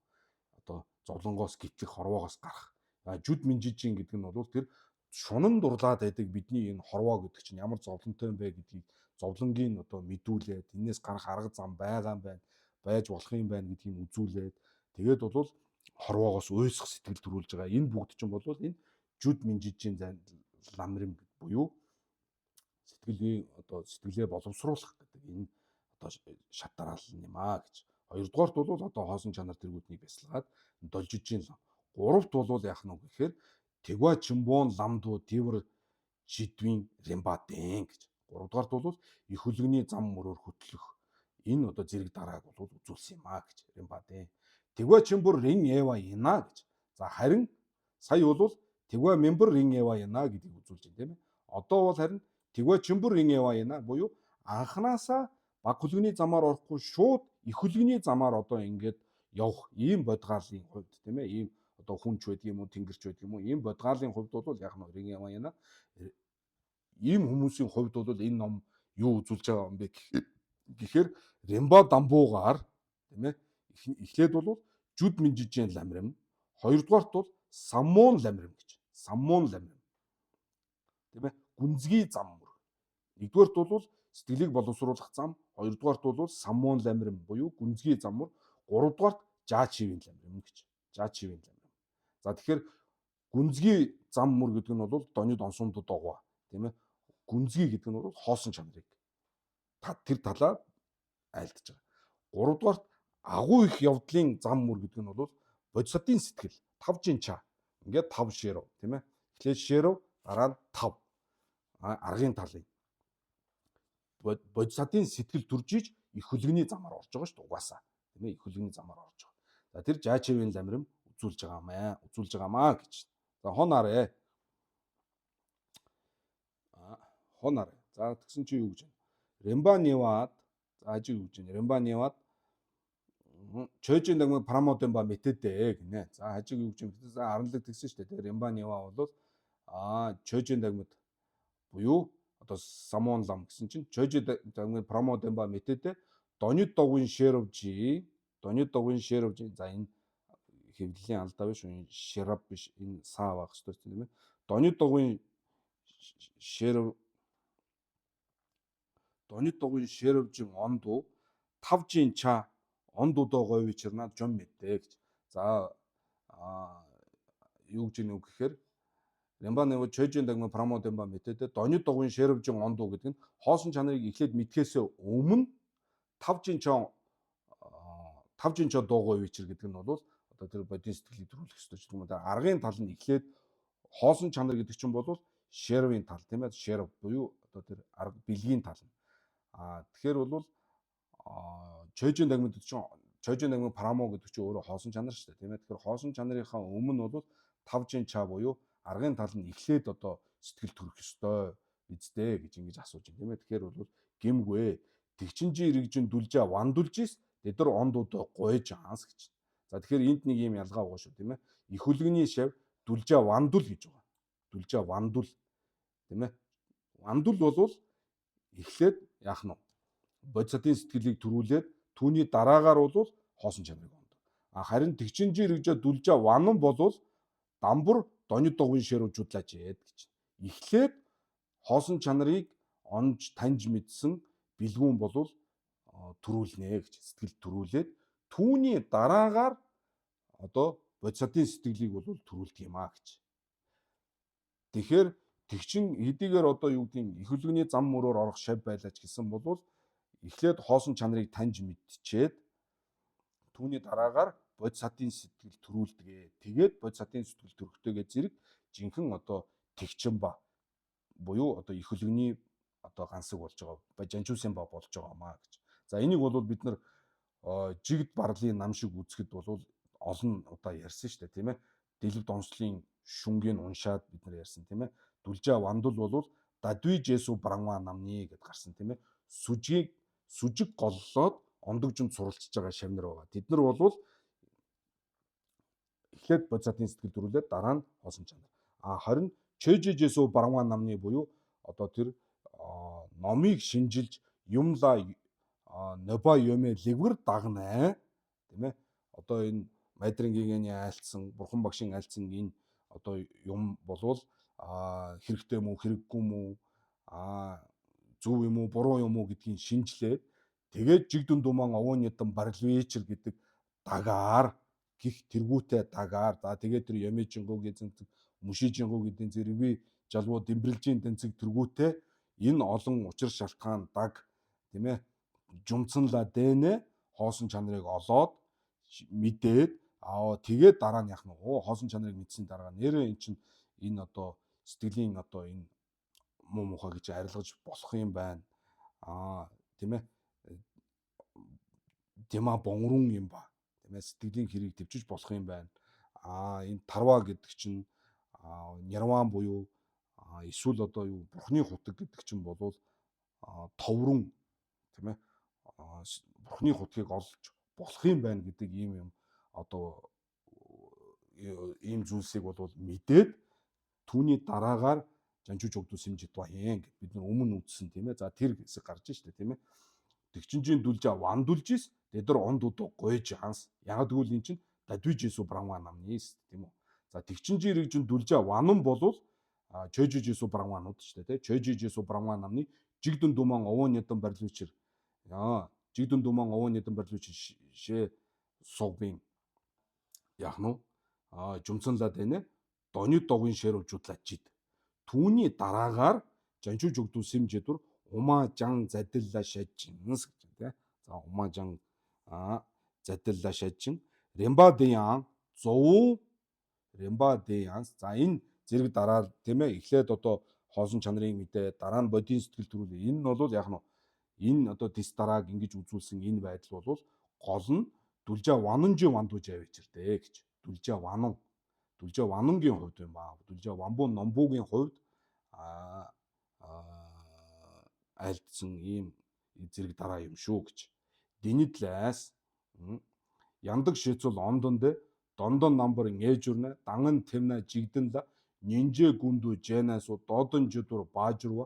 одоо зовлонгоос гитлэх хорвоогоос гарах. Жүд минжижийн гэдэг нь бол тэр шунан дурлаад байдаг бидний энэ хорвоо гэдэг чинь ямар зовлонтой юм бэ гэдгийг зовлонгийн одоо мэдүүлээд энээс гарах арга зам байгаа юм байна, байж болох юм байна гэдгийг үзүүлээд тэгээд бол хорвоогоос уйсах сэтгэл төрүүлж байгаа. Энэ бүгд чинь бол энэ жүд минжижийн ламрим буюу сэтгэлээ боловсруулах гэдэг энэ одоо шат дараалал юм аа гэж. Хоёрдугаарт бол одоо хоосон чанар тэргүүднийг бясалгаад должижийн лам. Гуравт бол яах нь гэхээр тэгва чимбон ламдуу тивэр жидвийн рембатен гэж. Гуравдугаарт бол их хөлгөний зам мөрөөр хөтлөх энэ одоо зэрэг дарааг бол үзүүлсэн юм аа гэж рембатен. Тэгва чимбөр рин эва яна гэж. За харин сая бол тэгва мембер рин эва яна гэдгийг үзүүлж байна тийм ээ. Одоо бол харин тэгва чимбэр рин эва яна буюу анханасаа баг хөлгөний замаар орохгүй шууд их хөлгөний замаар одоо ингээд явах ийм бодгаалын хувьд тийм ээ. Ийм одоо хүнч байдаг юм уу, тэнгэрч байдаг юм уу? Ийм бодгаалын хувьд бол яг нь рин эва яна ийм хүмүүсийн хувьд бол энэ ном юу үзүүлж байгаа юм бэ гэхээр ремба дамбуугаар тийм ээ. Эхлээд бол жүд минжижийн ламрим, хоёрдугаарт бол саммон ламрим гэж. Саммон ламрим. Тийм ээ. Гүнзгий зам мөр. Нэгдүгээрт бол сэтгэлийг боловсруулах зам, хоёрдугаарт бол саммон ламрим буюу гүнзгий зам мөр, гуравдугаарт жаачивын ламрим гэж. Жаачивын ламрим. За тэгэхээр гүнзгий зам мөр гэдэг нь бол донёд онсондод догоо, тийм ээ. Гүнзгий гэдэг нь бол хоосон чанарыг тэр талаар айлтж байгаа. Гуравдугаарт агуу их явдлын зам мөр гэдэг нь бол бодисатын сэтгэл, тавжин ча. Ингээд 5 ширв, тийм ээ. Эхлээд ширв, дараа нь 5. Аргын талын. Бодисатын сэтгэл төрж иж их хөлгөний замаар орж байгаа шүү дээ угаасаа. Тийм ээ, их хөлгөний замаар орж байгаа. За тэр жаачивын ламрим үзүүлж байгаамаа гэж. За хонарэ. Хонарэ. За тэгсэн чи юу гэж байна? Ремба невад. За ажиг юу гэж байна? Ремба невад чөжин дагмыг промодын ба мэтэдэ гинэ. За ажиг юу гэж байна? За аранлаг тэгсэн шүү дээ. Ремба нева бол чөжин дагмыг буюу одоо самон лам гэсэн чинь чөжин дагмыг промодын ба мэтэдэ донёд догын шервжи за энэ хэвлэлийн алдаа биш үү? Шираб биш энэ саа байх хэрэгтэй тийм ээ. Донёд догын шервжин ондуу тавжин ча ондуудоо говь чирнаад жом мэдээ гэж. За юу гэж нэг гэхээр Ремба нэг чөжин дагмын промодын ба мэтэдэ донёд догын шервжин ондуу гэдэг нь хоосон чанарыг эхлээд мэдхээс өмнө тавжин ча дуугүй вечэр гэдэг нь бол одоо тэр бодис сэтгэлийг төрүүлэх ёстой ч юм уу. Аргын тал нь эхлээд хоосон чанар гэдэг чинь бол шервийн тал тийм ээ. Шерв буюу одоо тэр арга бэлгийн тал. Тэгэхээр бол чөжин дагмын прамо гэдэг чинь өөрөө хоосон чанар шүү дээ тийм ээ. Тэгэхээр хоосон чанарынхаа өмнө бол тавжин ча буюу аргын тал нь эхлээд одоо сэтгэл төрөх ёстой биздээ гэж ингэж асууж байна тийм ээ. Тэгэхээр бол гимгүй тэгчинжи иргэжин дүлжээ вандулжис тэдэр ондуудаа гойж аанс гэж. За тэгэхээр энд нэг юм ялгаа байгаа шүү тийм ээ. Их хөлгөний шав дүлжээ вандул гэж байгаа. Дүлжээ вандул тийм ээ. Вандул бол эхлээд яах нь бодисатын сэтгэлийг төрүүлээд түүний дараагаар бол хоосон чанарыг онд. Харин тэгчинжи иргэжээ дүлжээ ванан бол дамбар донёд догын ширвжуудлаач яад гэж. Эхлээд хоосон чанарыг онж таньж мэдсэн бэлгүүн бол төрүүлнэ гэж сэтгэл төрүүлээд түүний дараагаар одоо бодисатын сэтгэлийг бол төрүүлдэг юм аа гэж. Тэгэхээр тэгчин хэдийгээр одоо юу гэдгийг их хөлгөний зам мөрөөр орох шав байлаач гэсэн бол эхлээд хоосон чанарыг таньж мэдчихэд түүний дараагаар бодисатын сэтгэл төрүүлдэг. Тэгээд бодисатын сэтгэл төрөхтэйгээ зэрэг жинхэнэ одоо тэгчин ба буюу одоо их хөлгөний одоо гансаг болж байгаа жанжуусын ба болж байгаа маа гэж. За энийг бол бид нар жигд барлын нам шиг үзэхэд бол олон удаа ярьсан шүү дээ тийм ээ. Дэлб донслын шүнгийг уншаад бид нар ярьсан тийм ээ. Дүлжээ вандул бол дадви жесу бранва намны гэд гарсан тийм ээ. Сүжиг голлоод ондогжинд суралцж байгаа шавнар байгаа. Тэд нар бол эхлээд бодисатын сэтгэл төрүүлээд дараа нь хоосон чанар. Харин чөжижэсүү бранва намны буюу одоо тэр номыг шинжилж юмла нөба юмэ лэгвэр дагнаа тийм ээ. Одоо энэ Майдрингийн айлцсан бурхан багшийн айлцсан энэ одоо юм болвол хэрэгтэй мүү хэрэггүй мүү зөв юм уу буруу юм уу гэдгийг шинжилээд тэгээд жигдүн думаан овоонидан барилвэчэр гэдэг дагаар гих тэргүүтээ дагаар за тэгээд тэр ямижингогийн тэнцэг мушижингогийн зэрэг жалбуу дэмбэрэлжийн тэнцэг тэргүүтээ энэ олон учир шалтгаан даг тийм ээ жумцанла дэнэ хоосон чанарыг олоод мэдээд тэгээд дараа нь яах нь хоосон чанарыг мэдсэний дараа нэрээ эн чинь энэ одоо сэтгэлийн одоо энэ муу мухаа гэж арилгаж болох юм байна. Тийм ээ дема бонгорун юм ба. Тийм ээ сэтгэлийн хэрийг төвчж болох юм байна. Энэ тарва гэдэг чинь нярван буюу эсвэл одоо юу бурхны хутаг гэдэг чинь болвол товрон тийм ээ бурхны хутгийг олж болох юм байна гэдэг ийм юм одоо ийм зүйлсийг болвол мэдээд түүний дараагаар жанчууч өгдөө сэмжид баян гэд бид нар өмнө үзсэн тийм ээ. За тэр хэсэг гарч штэ тийм ээ. Тэгчинжийн дүлжа вандулжис тэдэр ондуудо гойж ханс. Яг тэгвэл эн чин дадвижису брамва намнис тийм үү. За тэгчинжийн рэгжин дүлжа ванун болвол чөжижису брамванууд штэ тийм. Чөжижису брамва намны жигдүн думаан овоонидан барилвчэр. Жигдүн думаан овоонидан барилвчэр шээ согбин яах нь жумцанлаад байна. Доны догын шэрв жудлачид. Түүний дараагаар жанчууч өгдөө сэмжэдүр умажан задилла шажинс гэж тийм. За умажан задилла шажин рембадян зов рембадян за энэ зэрэг дараа тийм ээ эхлээд одоо хоосон чанарыг мэдээ дараа нь бодийн сэтгэл төрүүлээ. Энэ нь бол яг нь энэ одоо дис дарааг ингэж үзүүлсэн энэ байдал бол гол нь дүлжа ванунжи вандууж авчирдэ гэж. Дүлжа ванунгийн хувьд юм ба. Дүлжа вамбуу номбуугийн хувьд айлдсан ийм зэрэг дараа юм шүү гэж. Денидлээс яндаг шийцэл ондондэ дондон намбар ээжүрнэ данган тэмнэ жигдэнла нинжэ гүндүү жэнасу додон жидур баажурва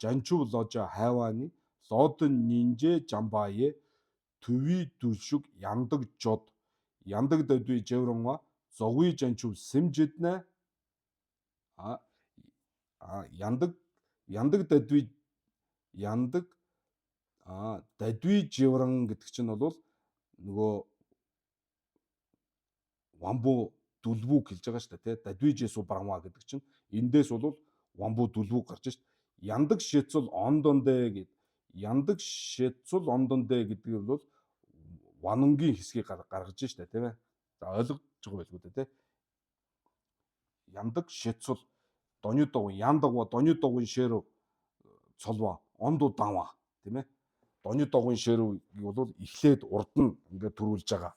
жанчуу ложа хайваны лодон нинжэ жамбае төви дүлшүг яндаг жод яндаг дэдүй жевронва зогуй жанчуу сэмжиднэ яндаг дэдүй жеврон гэдэг чинь бол нөгөө вамбу дүлбүүг хэлж байгаа шүү дээ. Дадвижесу брамва гэдэг чинь эндээс бол вамбу дүлбүүг гарч шүү дээ. Яндаг шэцэл ондондэ гэд яндаг шэцэл ондондэ гэдэг нь бол ванунгийн хэсгийг гаргаж шүү дээ тийм ээ. За ойлгож байгаа байлгүй дээ тийм. Яндаг шэцэл доны догын яндагва доны догын шэрв цолва онду даваа тийм ээ. Доны догын шэрвийг бол эхлээд урд нь ингээд төрүүлж байгаа.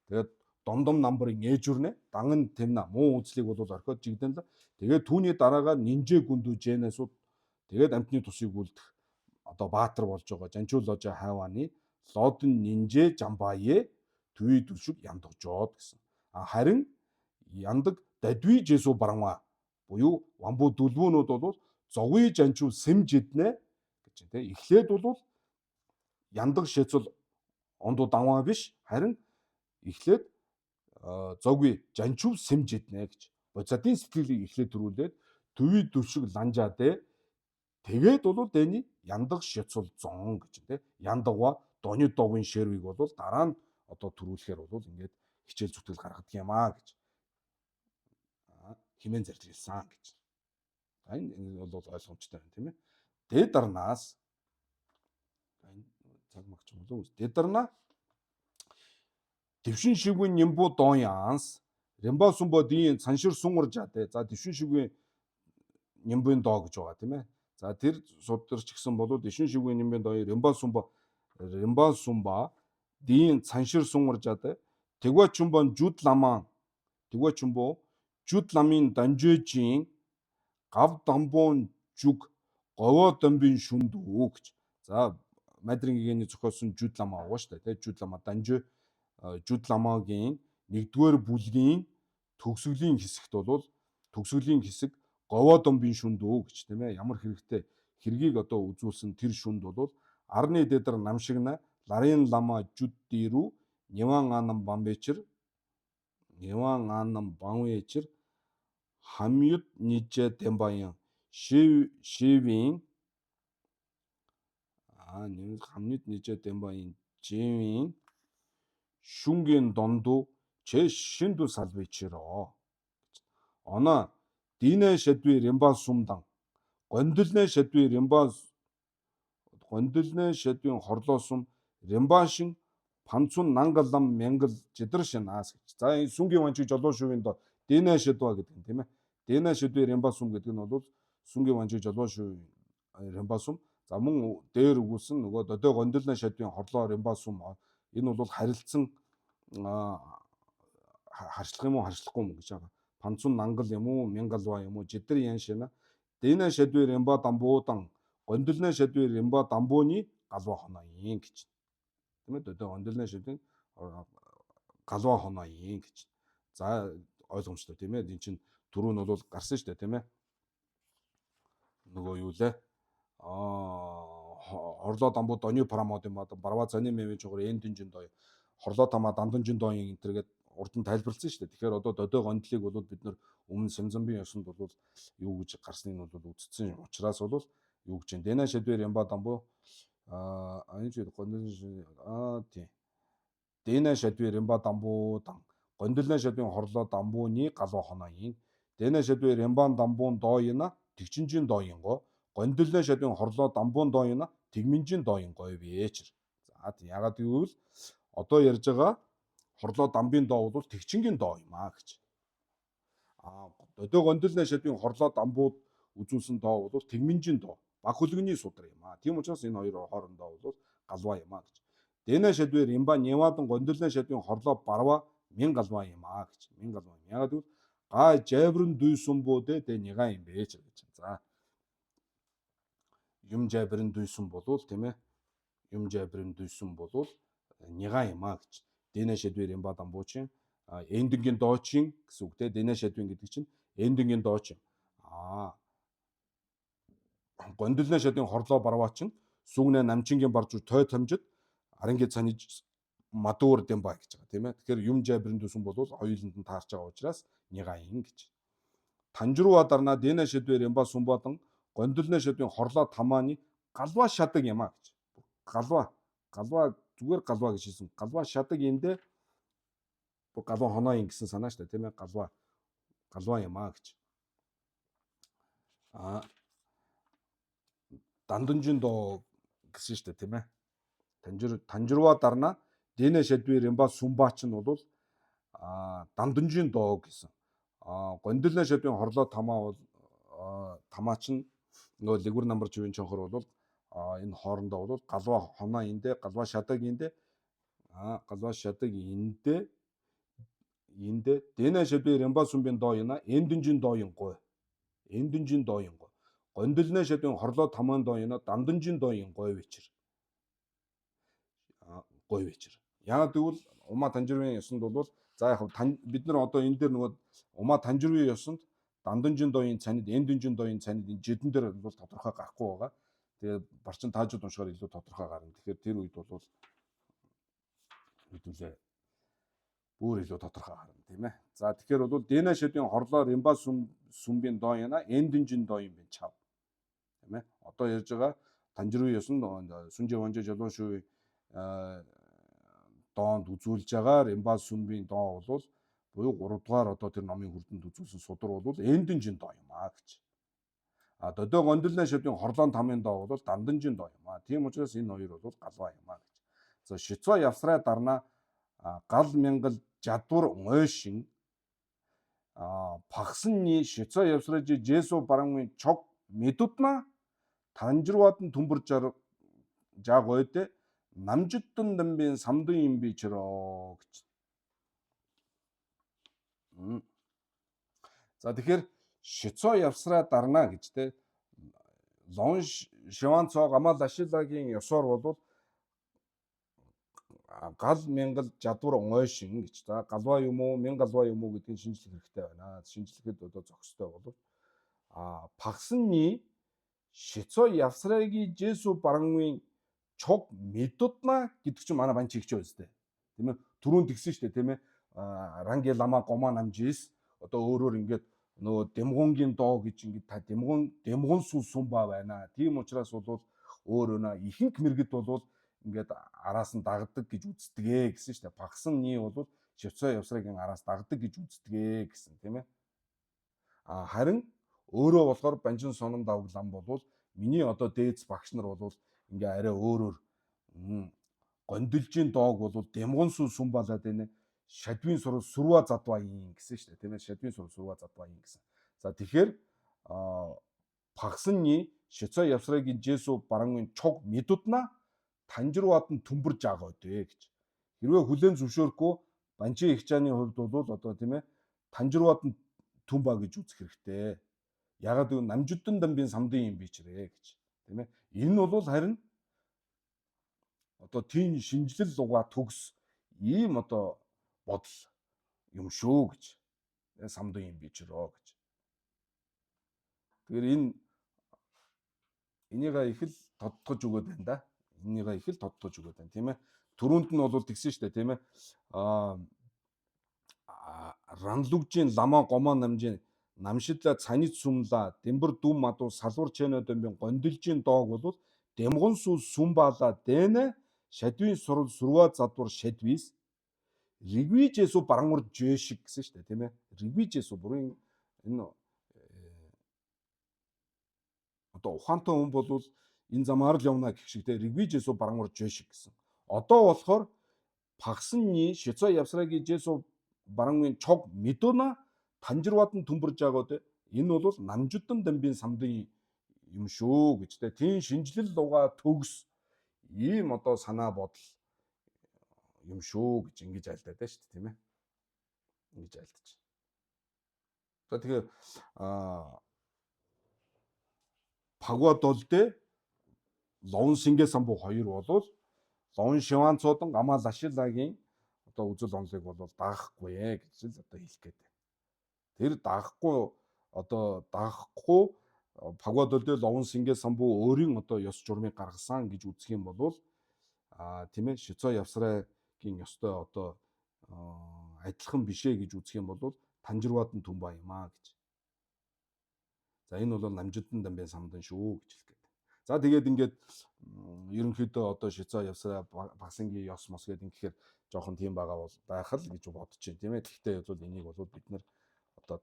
Тэгээд домдом намбарын ээжүрнэ данган тэмнэ муу үзлийг бол орхиод жигдэн л. Тэгээд түүний дараагаар нинжэ гүндүү жэнэсүүд тэгээд амтны тусыг үлдэх одоо баатар болж байгаа жанчуу ложа хайваны лодон нинжэ жамбае төвий дүлшүг яндагжоод гэсэн. Харин яндаг дадви жесу барма буюу вамбуу дүлбүүнүүд бол зогуй жанчуу сэмжиднэ гэж тийм. Эхлээд бол яндаг шэцэл ондуу даваа биш харин эхлээд зогуй жанчуу сэмжиднэ гэж. Боцатын сэтгэлийг эхлээд төрүүлээд төвий дүлшүг ланжааде тэгээд бол дэний яндаг шэцэл зон гэж тийм. Яндагва доны догын шэрвийг бол дараа нь одоо төрүүлэхээр бол ингээд хичээл зүтгэл гаргадаг юм гэж. Химэн зарчилсан гэж. Энэ бол ойлгомжтой байна тийм ээ. Дэдарнаас энэ цаг магч юм уу? Дэдарна дэвшин шигүн нямбу дон янс ремба сумба дийн цаншир сунгоржаатай. За дэвшин шигүн нямбын доо гэж байгаа тийм ээ. За тэр сударч гисэн болоод дэвшин шигүн нямбын доо ремба сумба дийн цаншир сунгоржаатай. Тэгва чумбан жуд ламан тэгва чумбо жуд ламын данжөөжийн гав дамбуун жүг говоо домбын шүндүү гэж. За Мадрингийн зохиосон жуд лама байгаа шүү дээ. Жуд лама данжөө жуд ламагийн 1-р бүлгийн төгсгөлийн хэсэгт бол төгсгөлийн хэсэг говоо домбын шүндүү гэж тийм ээ. Ямар хэрэгтэй хэргийг одоо үзүүлсэн тэр шүнд бол арны дэдэр намшигна ларын лама жуд дирүү Няван анам бамбечэр 함윳 니제 덴바인 시윈 함윳 니제 덴바인 지윈 슝겐 돈도 제 신도 살베치로 어나 디네 셰드위 림바 숨당 건들네 셰드위 림바 건들네 셰드위 хорлоосум римбашин панцун нангалам мянгал жидэршин аас гэж. За энэ сүнгийн ванчиг жолоо шувын до дэнэ шидва гэдэг юм тийм ээ. Дэнэ шидвэ рембасум гэдэг нь бол сүнгийн ванчиг жолоо шувын рембасум. За мөн дээр үгүүлсэн нөгөө додоо гондолны шидвийн хорлоо рембасум энэ бол харилцсан харьцлах юм уу харьцлахгүй юм гэж байгаа. Панцун нангал юм уу мянгалва юм уу жидэр яншина дэнэ шидвэ ремба дамбуудан гондолны шидвэ ремба дамбууны галва хоноён гэж. Тийм ээ одоо гондолны шидвийн галва хоноён гэж. За ойлгомжтой тийм ээ. Энэ чинь түрүү нь бол гарсан шүү дээ тийм ээ. Нөгөө юу лээ? Хорлоо дамбуу доны прамод юм аа барва цаны мэвэн чугар эндинжин доо. Хорлоо тамаа данданжин доон энтергээд урд нь тайлбарласан шүү дээ. Тэгэхээр одоо додоо гондлыг бол бид нар өмнө Сямзамбын ёсонд бол юу гэж гарсныг нь бол үзсэн учраас бол юу гэж дэнэ шидвэр ямба дамбуу аниж гондол тийм дэнэ шидвэр ямба дамбуу дан гондолны шидвийн хорлоо дамбууны галуу хоноён дэнэ шидвэр ямбан дамбуун дооёна тэгчинжин дооёнго гондолны шидвийн хорлоо дамбуун дооёна тэгминжин дооёнгой бээч. За тийм ягаад гэвэл одоо ярьж байгаа хорлоо дамбын доо бол тэгчингийн доо юм аа гэж. Додоо гондолны шидвийн хорлоо дамбууд үзүүлсэн доо бол тэгминжин доо баг хөлгөний судар юм аа. Тийм учраас энэ хоёр хоорондоо бол галва юм аа гэж. Дэнэ шидвэр имба невадан гондолны шидвийн хорлоо барва мин галва юм аа гэж. Мин галва юм. Ягаад гэвэл га жаврын дүйсэн буудэ дэ няга юм бэж гэж. За юм жаврын дүйсэн болвол тийм ээ. Юм жаврын дүйсэн болвол няга юм аа гэж. Дэнэ шидвэр имба дамбуучин эндингийн доочин гэсэн үг те. Дэнэ шидвэн гэдэг чинь эндингийн доочин. Гондолны шидвийн хорлоо барваачин сүгнэ намчингийн баржуу той тамжид арангийн цаниж мадуур дэмба гэж байгаа тийм ээ. Тэгэхээр юм жабрын дүсэн бол хоёуланд нь таарч байгаа учраас нягаин гэж. Танжруу дарна дэнэ шидвэр ямба сумбадан гондолны шидвийн хорлоо тамааны галва шадаг юм аа гэж. Галва зүгээр галва гэж хэлсэн. Галва шадаг эндэ галва хоноён гэсэн санаа шүү дээ тийм ээ. Галва юм аа гэж. Данданжин доо гэсэн шүү дээ тийм ээ. Танжруу дарна дэнэ шидвэр ямба сумбаач нь бол данданжин доо гэсэн. Гондолны шидвийн хорлоо тамаа бол тамаач нь нөгөө лигүр намбар живийн чонхор бол энэ хоорондоо бол галва хоноо эндэ галва шадаг эндэ дэнэ шидвэр ямба сумбын доо яна эндинжин доо гой. Гондолны шидвийн хорлоо тамаан доо яна данданжин доо гой вечэр. Гой вечэр. Яагаад гэвэл ума танжирын ёсонд бол за яг бид нар одоо энэ дээр нөгөө ума танжирын ёсонд данданжин доогийн цанид эндинжин доогийн цанид энэ жидэн дээр бол тодорхой гарахгүй байгаа. Тэгээ барчин таажууд уншихаар илүү тодорхой гарна. Тэгэхээр тэр үед бол хэдүүлээ бүр илүү тодорхой гарна тийм ээ. За тэгэхээр бол дэнэ шидвийн хорлоо римба сүмбийн доо яна эндинжин доо юм бэ чав. Тийм ээ. Одоо ярьж байгаа танжирын ёсонд сүнжээ вонжээ жолон шүү доонд үзүүлж байгаа римба сүмбийн доо бол буюу 3 дугаар одоо тэр номын хүрдэнд үзүүлсэн судар бол эндинжин доо юм аа гэж. Додоо гондолны шидвийн хорлоон тамын доо бол данданжин доо юм аа. Тийм учраас энэ хоёр бол галва юм аа гэж. За шицоо явсраа дарна гал мянгал жадвар ойшин пагсны шицоо явсраа жесу барангын чог мэдутна танжирвадан түмбэр жаг ойдэ намжидтун дамбын самдын юм бичроо гэж. За тэгэхээр шицоо явсраа дарна гэж те лон шиванцоо гамал ашилагийн ёсоор бол гал мянгал жадвар ойшин гэж. За галва юм уу мянган галва юм уу гэдгийг шинжлэх хэрэгтэй байна. Шинжлэхэд одоо зохистой бол пагсны шицоо явсраагийн жесу барангын чог мэдутна гэдэг чинь манай бан чигч байстэй. Тийм ээ. Түрүүн тэгсэн шүү дээ тийм ээ. Ранги лама гома намжис одоо өөрөөр ингээд нөгөө Дэмгунгийн доо гэж ингээд та Дэмгун сүү сумба байна. Тийм учраас бол өөр өнө ихэнх мэрэгд бол ингээд араас нь дагдаг гэж үздэг гэсэн шүү дээ. Багсан нь бол Швейцар явсрын араас дагдаг гэж үздэг гэсэн тийм ээ. Харин өөрөө болохоор Банжин Сонон давглам бол миний одоо дээдс багш нар бол ингээ арай өөрөөр гондилжийн доог бол Дэмгун сүү сумбалаад байна. Шадвын сурал сүрва задва yin гэсэн шүү дээ тийм ээ. Шадвын сурал сүрва задва yin гэсэн. За тэгэхээр багсны Швейцар явсрын Жесу барангын чог мэдудна танжирваад нь түмбэр жаагаад гэж. Хэрвээ хүлэн зөвшөөрөхгүй Банжин их чааны хувьд бол одоо тийм ээ танжирваад нь түмба гэж үзэх хэрэгтэй. Ягаад гэвэл намжуддан дамбын самдын юм бичрээ гэж. Тийм ээ. Энэ нь бол харин одоо тийм шинжлэл луга төгс ийм одоо бодол юм шүү гэж. Самдын юм бичрөө гэж. Тэгэхээр энийгээ их л тодтогч өгöd байна да. Энийгээ их л тодтогч өгöd байна тийм ээ. Түрүүнд нь бол тэгсэн шүү дээ тийм ээ. Ранлугжийн лама гомо намжийн намшидла цанид сумла дэмбэр дүм мадуу салвар чэнэ дөмбийн гондилжийн доог бол Дэмгун сүү сумбала дэнэ шадвын сурал сүрва задвар шадвис ригвижэсу барангур жэшиг гэсэн шүү дээ тийм ээ. Ригвижэсу бүрийн энэ одоо ухаантай хүн бол энэ замаар л явна гэх шиг тийм ригвижэсу барангур жэшиг гэсэн. Одоо болохоор багсны Швейцар явсрагийн Жесу барангын чог мэдуна танжирваад нь түмбэрж байгаад энэ бол намжуддан дамбын самдын юм шүү гэж тийм шинжлэл луга төгс ийм одоо санаа бодол юм шүү гэж ингэж айлдаад байна шүү дээ тийм ээ. Ингэж айлдаж. За тэгэхээр Пагвадолдэ Ловон Сингэ самбуу 2 болвол Ловон Шиванцуудан Гамаа Лашилагийн одоо үзэл онолыг бол даахгүй гэж л одоо хэлэх гээд байна. Тэр даахгүй Пагвадолдэ Ловон Сингэ самбуу өөрийн одоо ёс журмыг гаргасан гэж үзэх юм бол тийм ээ Швейцар явсрын ёстой одоо адилхан бишээ гэж үзэх юм бол танжирваад нь түмба юм гэж. За энэ бол намжуддан дамбын самдан шүү гэж хэлэх гээд. За тэгээд ингээд ерөнхийдөө одоо Швейцар явсараа багсангийн ёс мос гэдэг ингэхээр жоохон тийм байгаа бол байх л гэж бодож байна тийм ээ. Гэхдээ бол энийг бол бид нар одоо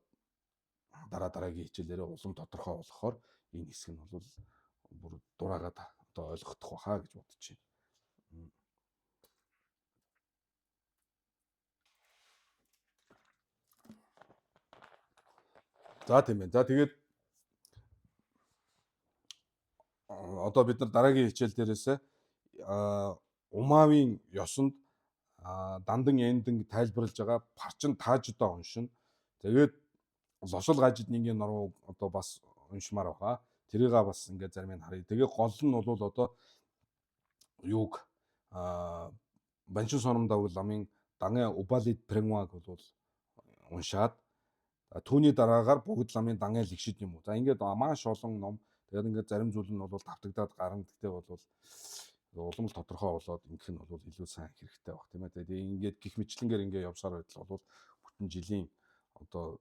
дараагийн хичээлээрээ улам тодорхой болгохоор энэ хэсэг нь бол бүр дураагаад одоо ойлгохдох байхаа гэж бодож байна. За тийм ээ. За тэгээд одоо бид нар дараагийн хичээл дээрээс Умавын ёсонд дандан эндэн тайлбарлаж байгаа парчин тааждаа уншин. Тэгээд лошол гажид нэгэн нуруу одоо бас уншмаар байгаа. Тэрийг бас ингээд зарим нь харъя. Тэгээ гол нь бол одоо юуг Банчин Сонон давгламын Дангай Убалид Прэнгваг бол уншаад түүний дараагаар Богд ламын Дангай Лигшид юм уу. За ингээд маш олон ном. Тэгээд ингээд зарим зүйл нь бол тавтагдаад гарна. Гэхдээ бол улам л тодорхой болоод ингэх нь бол илүү сайн хэрэгтэй баг тийм ээ. Тэгээд ингээд гих мэтлэнгээр ингээд явсаар байтал бол бүтэн жилийн одоо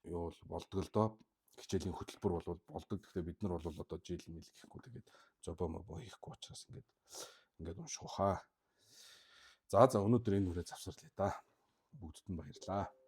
юу болдго л доо. Хичээлийн хөтөлбөр бол болдог. Гэхдээ бид нар бол одоо жил мэл гэхгүй тэгээд зобо мобо хийхгүй учраас ингээд унших хаа. За өнөөдөр энэ үрээ завсарлаа да. Бүгдд нь баярлалаа.